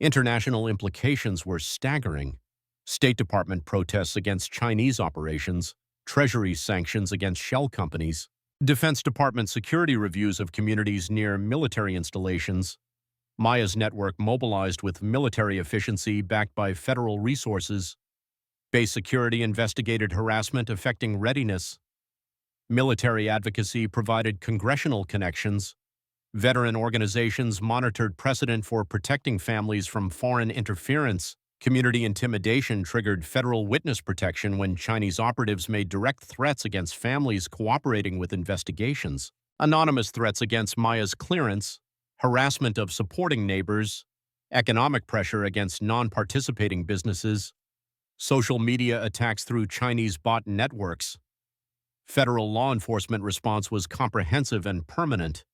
International implications were staggering. State Department protests against Chinese operations, Treasury sanctions against shell companies, Defense Department security reviews of communities near military installations. Maya's network mobilized with military efficiency backed by federal resources. Base security investigated harassment affecting readiness. Military advocacy provided congressional connections. Veteran organizations monitored precedent for protecting families from foreign interference. Community intimidation triggered federal witness protection when Chinese operatives made direct threats against families cooperating with investigations. Anonymous threats against Maya's clearance, harassment of supporting neighbors, economic pressure against non-participating businesses, social media attacks through Chinese bot networks. Federal law enforcement response was comprehensive and permanent.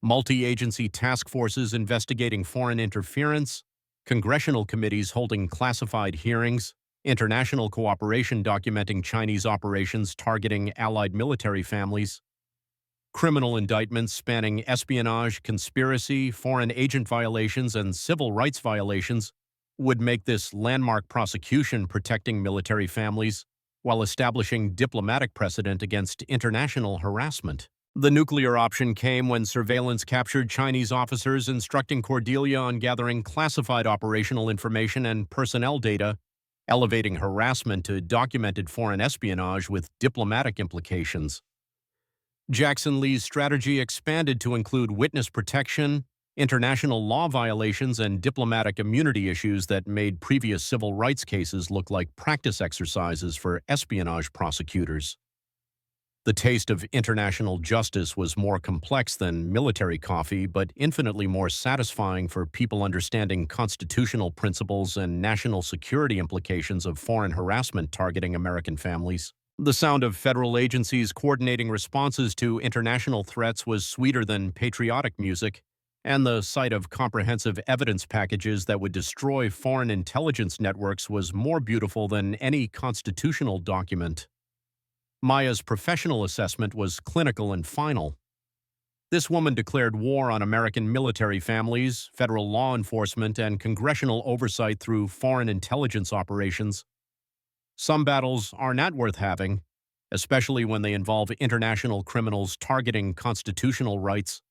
Multi-agency task forces investigating foreign interference, congressional committees holding classified hearings, international cooperation documenting Chinese operations targeting allied military families, criminal indictments spanning espionage, conspiracy, foreign agent violations, and civil rights violations would make this landmark prosecution protecting military families while establishing diplomatic precedent against international harassment. The nuclear option came when surveillance captured Chinese officers instructing Cordelia on gathering classified operational information and personnel data, elevating harassment to documented foreign espionage with diplomatic implications. Jackson Lee's strategy expanded to include witness protection, international law violations, and diplomatic immunity issues that made previous civil rights cases look like practice exercises for espionage prosecutors. The taste of international justice was more complex than military coffee, but infinitely more satisfying for people understanding constitutional principles and national security implications of foreign harassment targeting American families. The sound of federal agencies coordinating responses to international threats was sweeter than patriotic music, and the sight of comprehensive evidence packages that would destroy foreign intelligence networks was more beautiful than any constitutional document. Maya's professional assessment was clinical and final. This woman declared war on American military families, federal law enforcement, and congressional oversight through foreign intelligence operations. Some battles are not worth having, especially when they involve international criminals targeting constitutional rights.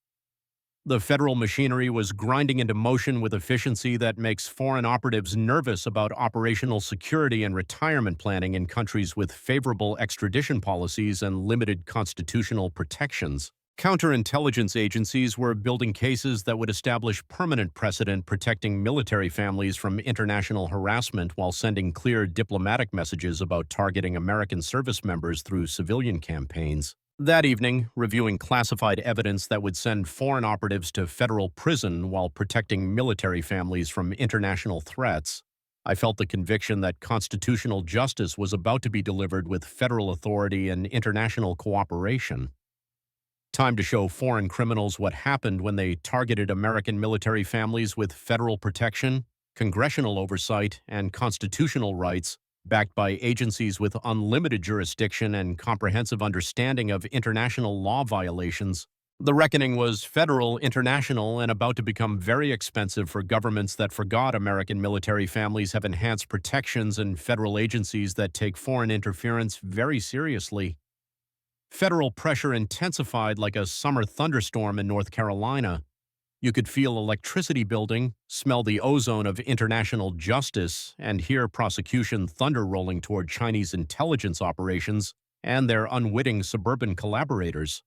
The federal machinery was grinding into motion with efficiency that makes foreign operatives nervous about operational security and retirement planning in countries with favorable extradition policies and limited constitutional protections. Counterintelligence agencies were building cases that would establish permanent precedent protecting military families from international harassment while sending clear diplomatic messages about targeting American service members through civilian campaigns. That evening, reviewing classified evidence that would send foreign operatives to federal prison while protecting military families from international threats, I felt the conviction that constitutional justice was about to be delivered with federal authority and international cooperation. Time to show foreign criminals what happened when they targeted American military families with federal protection, congressional oversight, and constitutional rights, backed by agencies with unlimited jurisdiction and comprehensive understanding of international law violations. The reckoning was federal, international, and about to become very expensive for governments that forgot American military families have enhanced protections and federal agencies that take foreign interference very seriously. Federal pressure intensified like a summer thunderstorm in North Carolina. You could feel electricity building, smell the ozone of international justice, and hear prosecution thunder rolling toward Chinese intelligence operations and their unwitting suburban collaborators.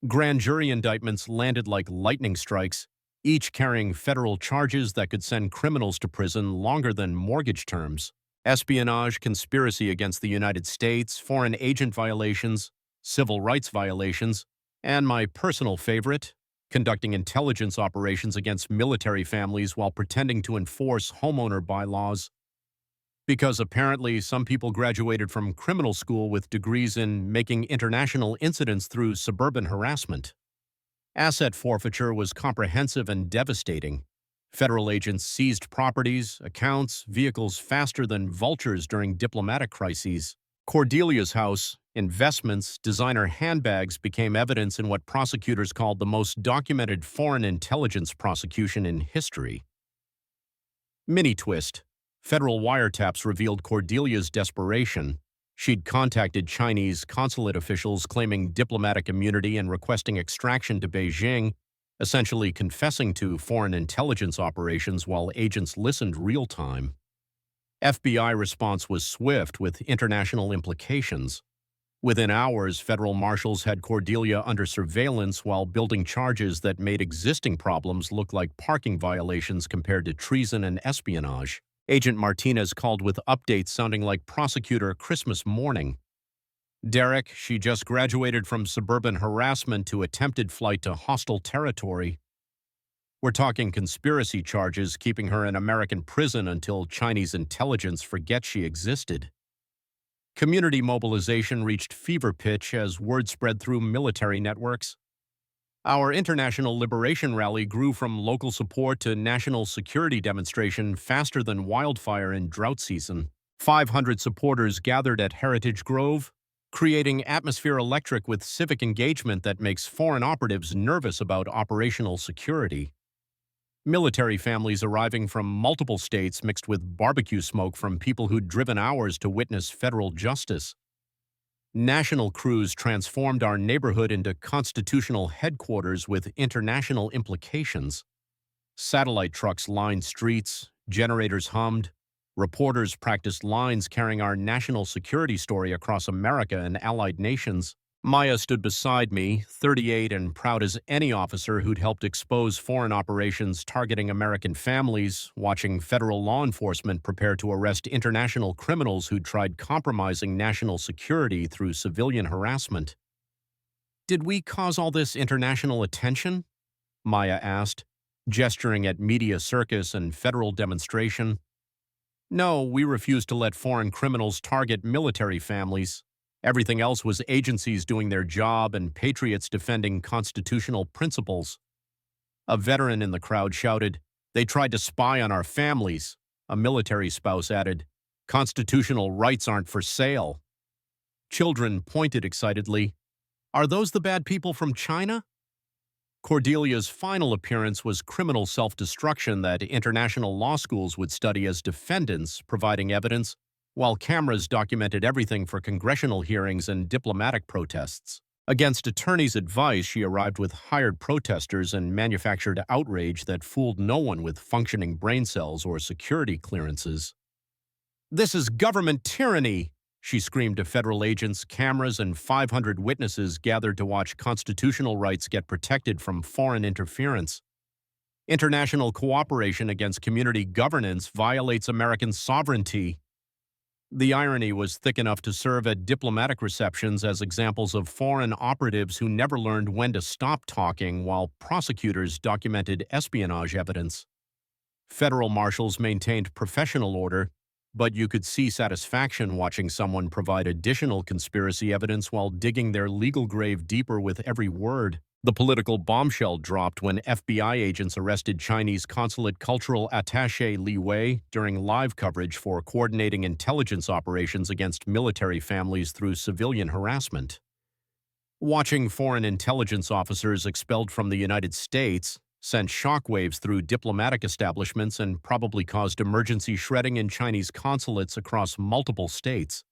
Grand jury indictments landed like lightning strikes, each carrying federal charges that could send criminals to prison longer than mortgage terms. Espionage, conspiracy against the United States, foreign agent violations, civil rights violations, and my personal favorite, conducting intelligence operations against military families while pretending to enforce homeowner bylaws. Because apparently some people graduated from criminal school with degrees in making international incidents through suburban harassment. Asset forfeiture was comprehensive and devastating. Federal agents seized properties, accounts, vehicles faster than vultures during diplomatic crises. Cordelia's house, investments, designer handbags became evidence in what prosecutors called the most documented foreign intelligence prosecution in history. Mini twist. Federal wiretaps revealed Cordelia's desperation. She'd contacted Chinese consulate officials claiming diplomatic immunity and requesting extraction to Beijing, essentially confessing to foreign intelligence operations while agents listened real-time. FBI response was swift with international implications. Within hours, federal marshals had Cordelia under surveillance while building charges that made existing problems look like parking violations compared to treason and espionage. Agent Martinez called with updates sounding like prosecutor Christmas morning. Derek, she just graduated from suburban harassment to attempted flight to hostile territory. We're talking conspiracy charges keeping her in American prison until Chinese intelligence forgets she existed. Community mobilization reached fever pitch as word spread through military networks. Our International Liberation Rally grew from local support to national security demonstration faster than wildfire in drought season. 500 supporters gathered at Heritage Grove, creating atmosphere electric with civic engagement that makes foreign operatives nervous about operational security. Military families arriving from multiple states mixed with barbecue smoke from people who'd driven hours to witness federal justice. National crews transformed our neighborhood into constitutional headquarters with international implications. Satellite trucks lined streets, generators hummed, reporters practiced lines carrying our national security story across America and allied nations. Maya stood beside me, 38 and proud as any officer who'd helped expose foreign operations targeting American families, watching federal law enforcement prepare to arrest international criminals who'd tried compromising national security through civilian harassment. Did we cause all this international attention? Maya asked, gesturing at media circus and federal demonstration. No, we refuse to let foreign criminals target military families. Everything else was agencies doing their job and patriots defending constitutional principles. A veteran in the crowd shouted, "They tried to spy on our families." A military spouse added, "Constitutional rights aren't for sale." Children pointed excitedly, "Are those the bad people from China?" Cordelia's final appearance was criminal self-destruction that international law schools would study as defendants, providing evidence, while cameras documented everything for congressional hearings and diplomatic protests. Against attorneys' advice, she arrived with hired protesters and manufactured outrage that fooled no one with functioning brain cells or security clearances. "This is government tyranny!" she screamed to federal agents, cameras, and 500 witnesses gathered to watch constitutional rights get protected from foreign interference. International cooperation against community governance violates American sovereignty. The irony was thick enough to serve at diplomatic receptions as examples of foreign operatives who never learned when to stop talking while prosecutors documented espionage evidence. Federal marshals maintained professional order, but you could see satisfaction watching someone provide additional conspiracy evidence while digging their legal grave deeper with every word. The political bombshell dropped when FBI agents arrested Chinese consulate cultural attaché Li Wei during live coverage for coordinating intelligence operations against military families through civilian harassment. Watching foreign intelligence officers expelled from the United States sent shockwaves through diplomatic establishments and probably caused emergency shredding in Chinese consulates across multiple states.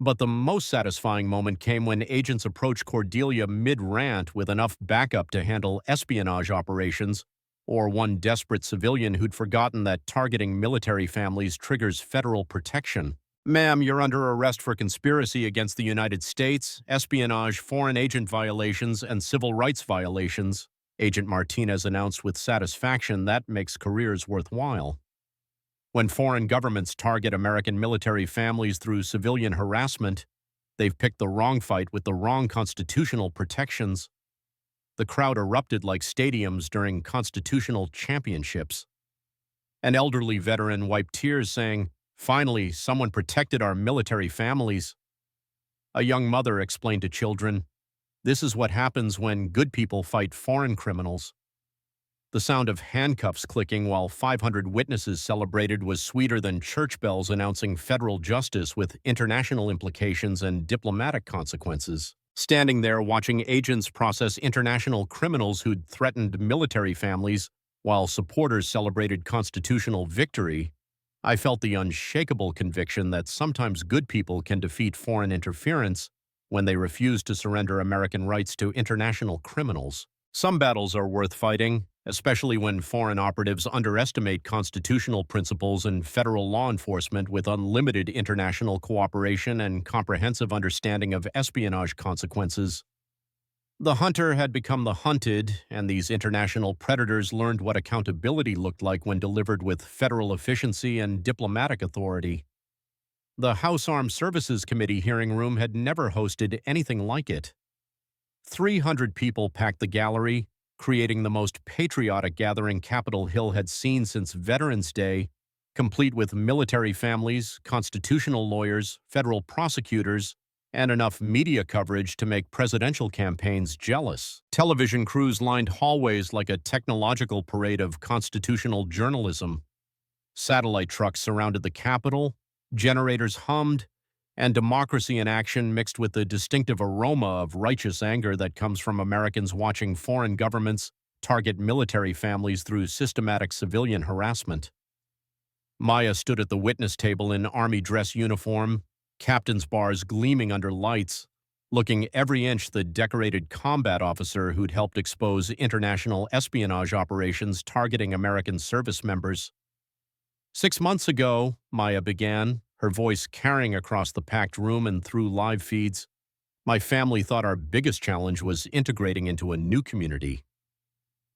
But the most satisfying moment came when agents approached Cordelia mid-rant with enough backup to handle espionage operations, or one desperate civilian who'd forgotten that targeting military families triggers federal protection. "Ma'am, you're under arrest for conspiracy against the United States, espionage, foreign agent violations, and civil rights violations," Agent Martinez announced with satisfaction that makes careers worthwhile. When foreign governments target American military families through civilian harassment, they've picked the wrong fight with the wrong constitutional protections. The crowd erupted like stadiums during constitutional championships. An elderly veteran wiped tears saying, "Finally, someone protected our military families." A young mother explained to children, "This is what happens when good people fight foreign criminals." The sound of handcuffs clicking while 500 witnesses celebrated was sweeter than church bells announcing federal justice with international implications and diplomatic consequences. Standing there watching agents process international criminals who'd threatened military families while supporters celebrated constitutional victory, I felt the unshakable conviction that sometimes good people can defeat foreign interference when they refuse to surrender American rights to international criminals. Some battles are worth fighting, especially when foreign operatives underestimate constitutional principles and federal law enforcement with unlimited international cooperation and comprehensive understanding of espionage consequences. The hunter had become the hunted, and these international predators learned what accountability looked like when delivered with federal efficiency and diplomatic authority. The House Armed Services Committee hearing room had never hosted anything like it. 300 people packed the gallery, creating the most patriotic gathering Capitol Hill had seen since Veterans Day, complete with military families, constitutional lawyers, federal prosecutors, and enough media coverage to make presidential campaigns jealous. Television crews lined hallways like a technological parade of constitutional journalism. Satellite trucks surrounded the Capitol, generators hummed, and democracy in action mixed with the distinctive aroma of righteous anger that comes from Americans watching foreign governments target military families through systematic civilian harassment. Maya stood at the witness table in army dress uniform, captain's bars gleaming under lights, looking every inch the decorated combat officer who'd helped expose international espionage operations targeting American service members. 6 months ago, Maya began, her voice carrying across the packed room and through live feeds, my family thought our biggest challenge was integrating into a new community.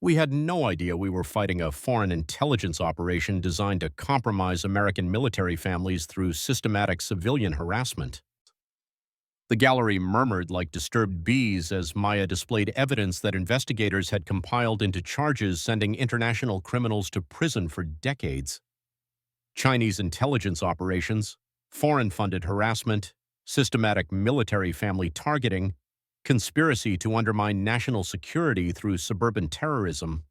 We had no idea we were fighting a foreign intelligence operation designed to compromise American military families through systematic civilian harassment. The gallery murmured like disturbed bees as Maya displayed evidence that investigators had compiled into charges sending international criminals to prison for decades. Chinese intelligence operations, foreign-funded harassment, systematic military family targeting, conspiracy to undermine national security through suburban terrorism.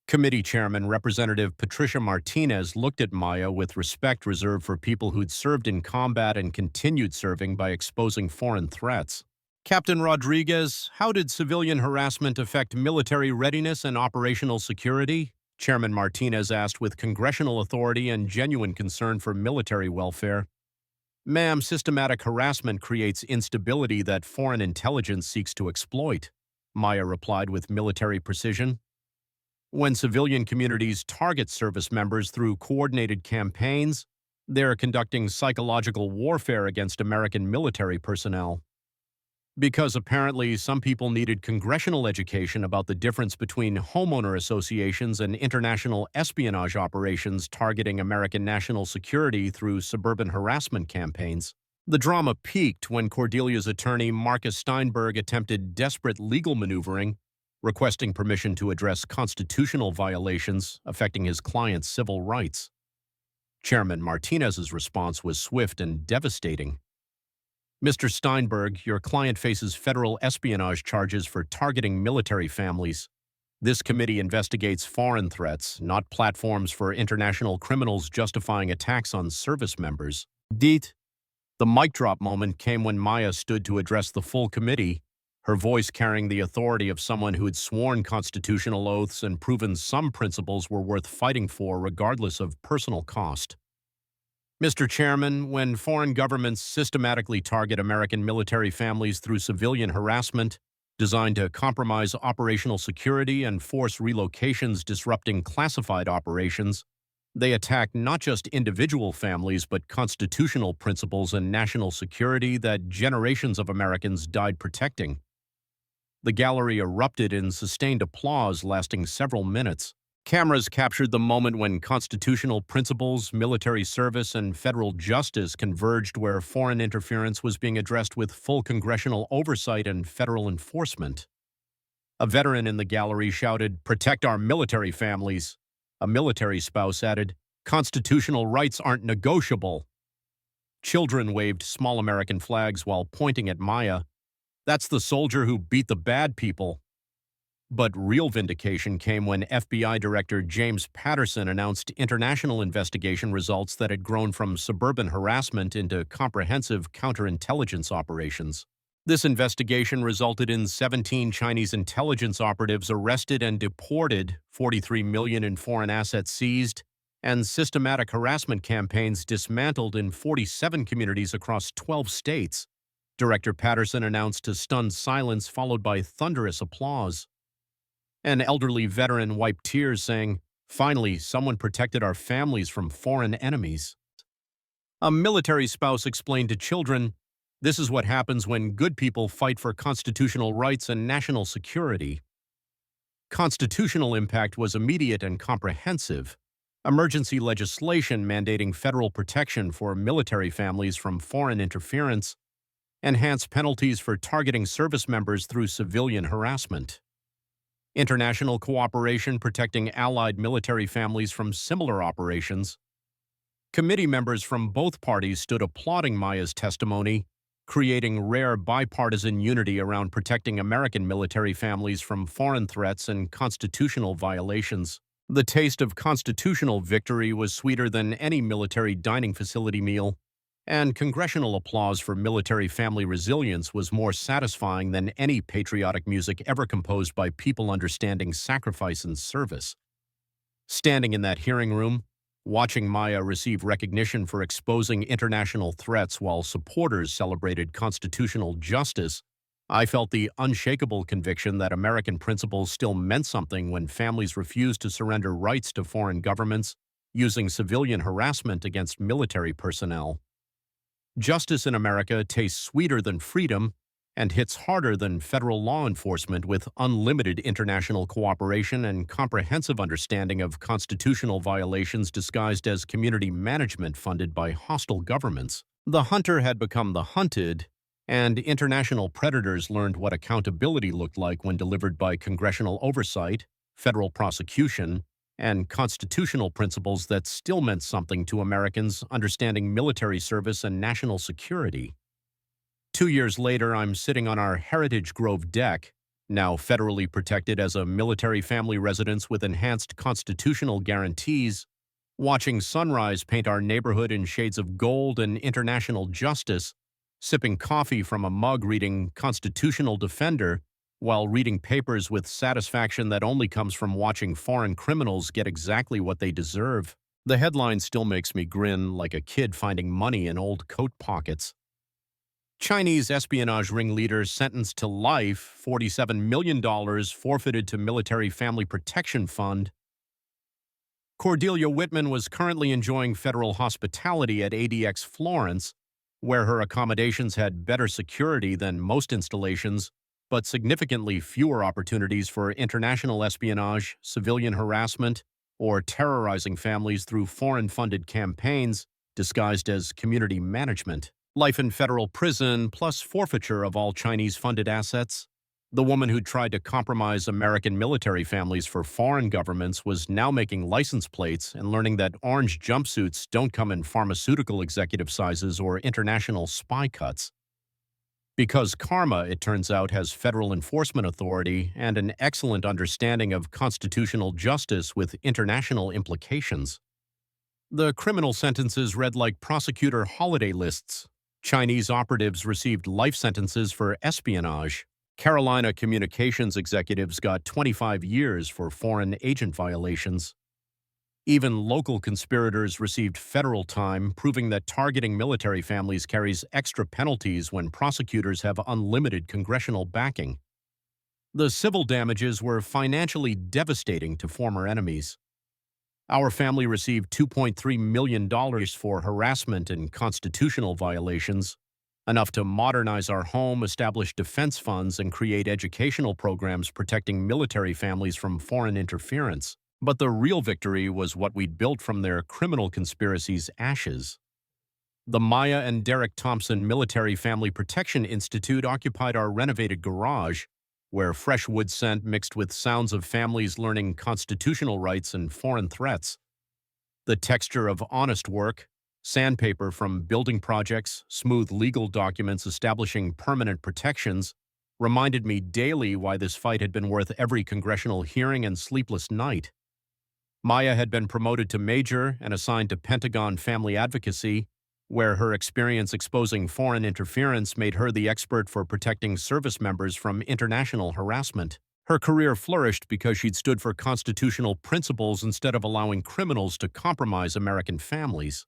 Committee Chairman Representative Patricia Martinez looked at Maya with respect reserved for people who'd served in combat and continued serving by exposing foreign threats. Captain Rodriguez, how did civilian harassment affect military readiness and operational security? Chairman Martinez asked with congressional authority and genuine concern for military welfare. Ma'am, systematic harassment creates instability that foreign intelligence seeks to exploit, Maya replied with military precision. When civilian communities target service members through coordinated campaigns, they're conducting psychological warfare against American military personnel. Because apparently some people needed congressional education about the difference between homeowner associations and international espionage operations targeting American national security through suburban harassment campaigns. The drama peaked when Cordelia's attorney Marcus Steinberg attempted desperate legal maneuvering, requesting permission to address constitutional violations affecting his client's civil rights. Chairman Martinez's response was swift and devastating. Mr. Steinberg, your client faces federal espionage charges for targeting military families. This committee investigates foreign threats, not platforms for international criminals justifying attacks on service members. Deet. The mic drop moment came when Maya stood to address the full committee, her voice carrying the authority of someone who had sworn constitutional oaths and proven some principles were worth fighting for regardless of personal cost. Mr. Chairman, when foreign governments systematically target American military families through civilian harassment, designed to compromise operational security and force relocations disrupting classified operations, they attack not just individual families but constitutional principles and national security that generations of Americans died protecting. The gallery erupted in sustained applause lasting several minutes. Cameras captured the moment when constitutional principles, military service, and federal justice converged where foreign interference was being addressed with full congressional oversight and federal enforcement. A veteran in the gallery shouted, "Protect our military families." A military spouse added, "Constitutional rights aren't negotiable." Children waved small American flags while pointing at Maya. "That's the soldier who beat the bad people." But real vindication came when FBI Director James Patterson announced international investigation results that had grown from suburban harassment into comprehensive counterintelligence operations. This investigation resulted in 17 Chinese intelligence operatives arrested and deported, 43 million in foreign assets seized, and systematic harassment campaigns dismantled in 47 communities across 12 states. Director Patterson announced to stunned silence followed by thunderous applause. An elderly veteran wiped tears, saying, "Finally, someone protected our families from foreign enemies." A military spouse explained to children, "This is what happens when good people fight for constitutional rights and national security." Constitutional impact was immediate and comprehensive. Emergency legislation mandating federal protection for military families from foreign interference, enhanced penalties for targeting service members through civilian harassment. International cooperation protecting allied military families from similar operations. Committee members from both parties stood applauding Maya's testimony, creating rare bipartisan unity around protecting American military families from foreign threats and constitutional violations. The taste of constitutional victory was sweeter than any military dining facility meal, and congressional applause for military family resilience was more satisfying than any patriotic music ever composed by people understanding sacrifice and service. Standing in that hearing room, watching Maya receive recognition for exposing international threats while supporters celebrated constitutional justice, I felt the unshakable conviction that American principles still meant something when families refused to surrender rights to foreign governments, using civilian harassment against military personnel. Justice in America tastes sweeter than freedom and hits harder than federal law enforcement with unlimited international cooperation and comprehensive understanding of constitutional violations disguised as community management funded by hostile governments. The hunter had become the hunted, and international predators learned what accountability looked like when delivered by congressional oversight, federal prosecution, and constitutional principles that still meant something to Americans understanding military service and national security. 2 years later, I'm sitting on our Heritage Grove deck, now federally protected as a military family residence with enhanced constitutional guarantees, watching sunrise paint our neighborhood in shades of gold and international justice, sipping coffee from a mug reading Constitutional Defender, while reading papers with satisfaction that only comes from watching foreign criminals get exactly what they deserve. The headline still makes me grin like a kid finding money in old coat pockets. Chinese espionage ringleader sentenced to life, $47 million forfeited to Military Family Protection Fund. Cordelia Whitman was currently enjoying federal hospitality at ADX Florence, where her accommodations had better security than most installations, but significantly fewer opportunities for international espionage, civilian harassment, or terrorizing families through foreign-funded campaigns disguised as community management. Life in federal prison plus forfeiture of all Chinese-funded assets. The woman who tried to compromise American military families for foreign governments was now making license plates and learning that orange jumpsuits don't come in pharmaceutical executive sizes or international spy cuts. Because Karma, it turns out, has federal enforcement authority and an excellent understanding of constitutional justice with international implications. The criminal sentences read like prosecutor holiday lists. Chinese operatives received life sentences for espionage. Carolina communications executives got 25 years for foreign agent violations. Even local conspirators received federal time, proving that targeting military families carries extra penalties when prosecutors have unlimited congressional backing. The civil damages were financially devastating to former enemies. Our family received $2.3 million for harassment and constitutional violations, enough to modernize our home, establish defense funds, and create educational programs protecting military families from foreign interference. But the real victory was what we'd built from their criminal conspiracy's ashes. The Maya and Derek Thompson Military Family Protection Institute occupied our renovated garage, where fresh wood scent mixed with sounds of families learning constitutional rights and foreign threats. The texture of honest work, sandpaper from building projects, smooth legal documents establishing permanent protections, reminded me daily why this fight had been worth every congressional hearing and sleepless night. Maya had been promoted to major and assigned to Pentagon Family Advocacy, where her experience exposing foreign interference made her the expert for protecting service members from international harassment. Her career flourished because she'd stood for constitutional principles instead of allowing criminals to compromise American families.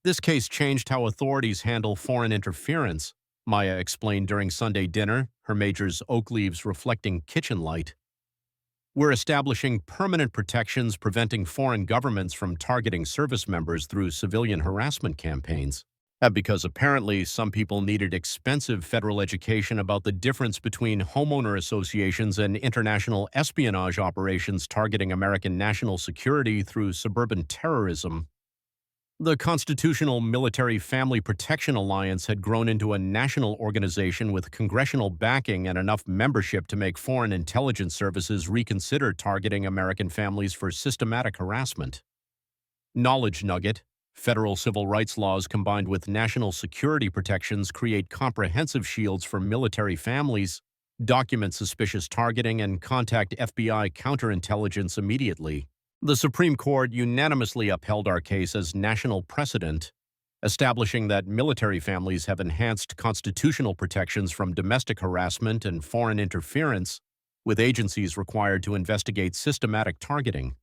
This case changed how authorities handle foreign interference, Maya explained during Sunday dinner, her major's oak leaves reflecting kitchen light. We're establishing permanent protections preventing foreign governments from targeting service members through civilian harassment campaigns. Because apparently some people needed expensive federal education about the difference between homeowner associations and international espionage operations targeting American national security through suburban terrorism. The Constitutional Military Family Protection Alliance had grown into a national organization with congressional backing and enough membership to make foreign intelligence services reconsider targeting American families for systematic harassment. Knowledge nugget: federal civil rights laws combined with national security protections create comprehensive shields for military families. Document suspicious targeting and contact FBI counterintelligence immediately. The Supreme Court unanimously upheld our case as national precedent, establishing that military families have enhanced constitutional protections from domestic harassment and foreign interference, with agencies required to investigate systematic targeting.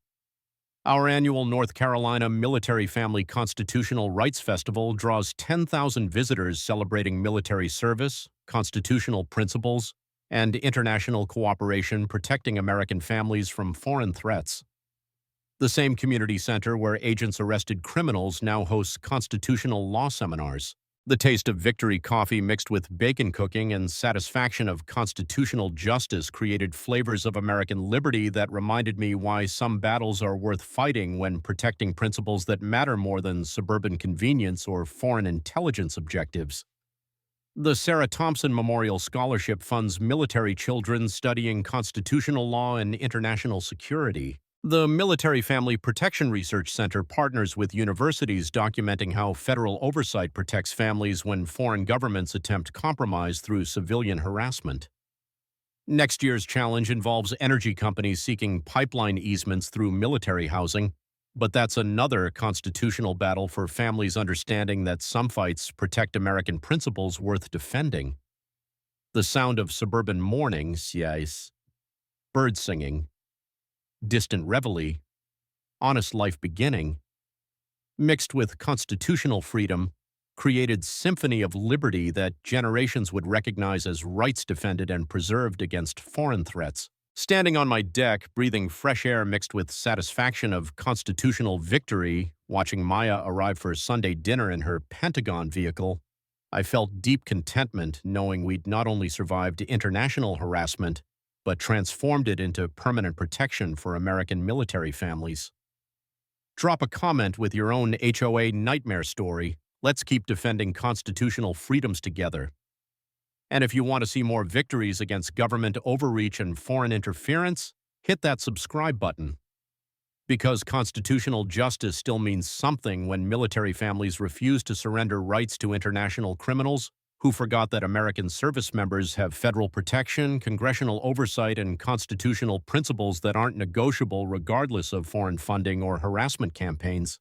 Our annual North Carolina Military Family Constitutional Rights Festival draws 10,000 visitors celebrating military service, constitutional principles, and international cooperation protecting American families from foreign threats. The same community center where agents arrested criminals now hosts constitutional law seminars. The taste of victory coffee mixed with bacon cooking and satisfaction of constitutional justice created flavors of American liberty that reminded me why some battles are worth fighting when protecting principles that matter more than suburban convenience or foreign intelligence objectives. The Sarah Thompson Memorial Scholarship funds military children studying constitutional law and international security. The Military Family Protection Research Center partners with universities documenting how federal oversight protects families when foreign governments attempt compromise through civilian harassment. Next year's challenge involves energy companies seeking pipeline easements through military housing, but that's another constitutional battle for families understanding that some fights protect American principles worth defending. The sound of suburban mornings, yes, bird singing, distant reveille, honest life beginning, mixed with constitutional freedom, created symphony of liberty that generations would recognize as rights defended and preserved against foreign threats. Standing on my deck, breathing fresh air mixed with satisfaction of constitutional victory, watching Maya arrive for Sunday dinner in her Pentagon vehicle, I felt deep contentment knowing we'd not only survived international harassment, but transformed it into permanent protection for American military families. Drop a comment with your own HOA nightmare story. Let's keep defending constitutional freedoms together. And if you want to see more victories against government overreach and foreign interference, hit that subscribe button. Because constitutional justice still means something when military families refuse to surrender rights to international criminals who forgot that American service members have federal protection, congressional oversight, and constitutional principles that aren't negotiable regardless of foreign funding or harassment campaigns.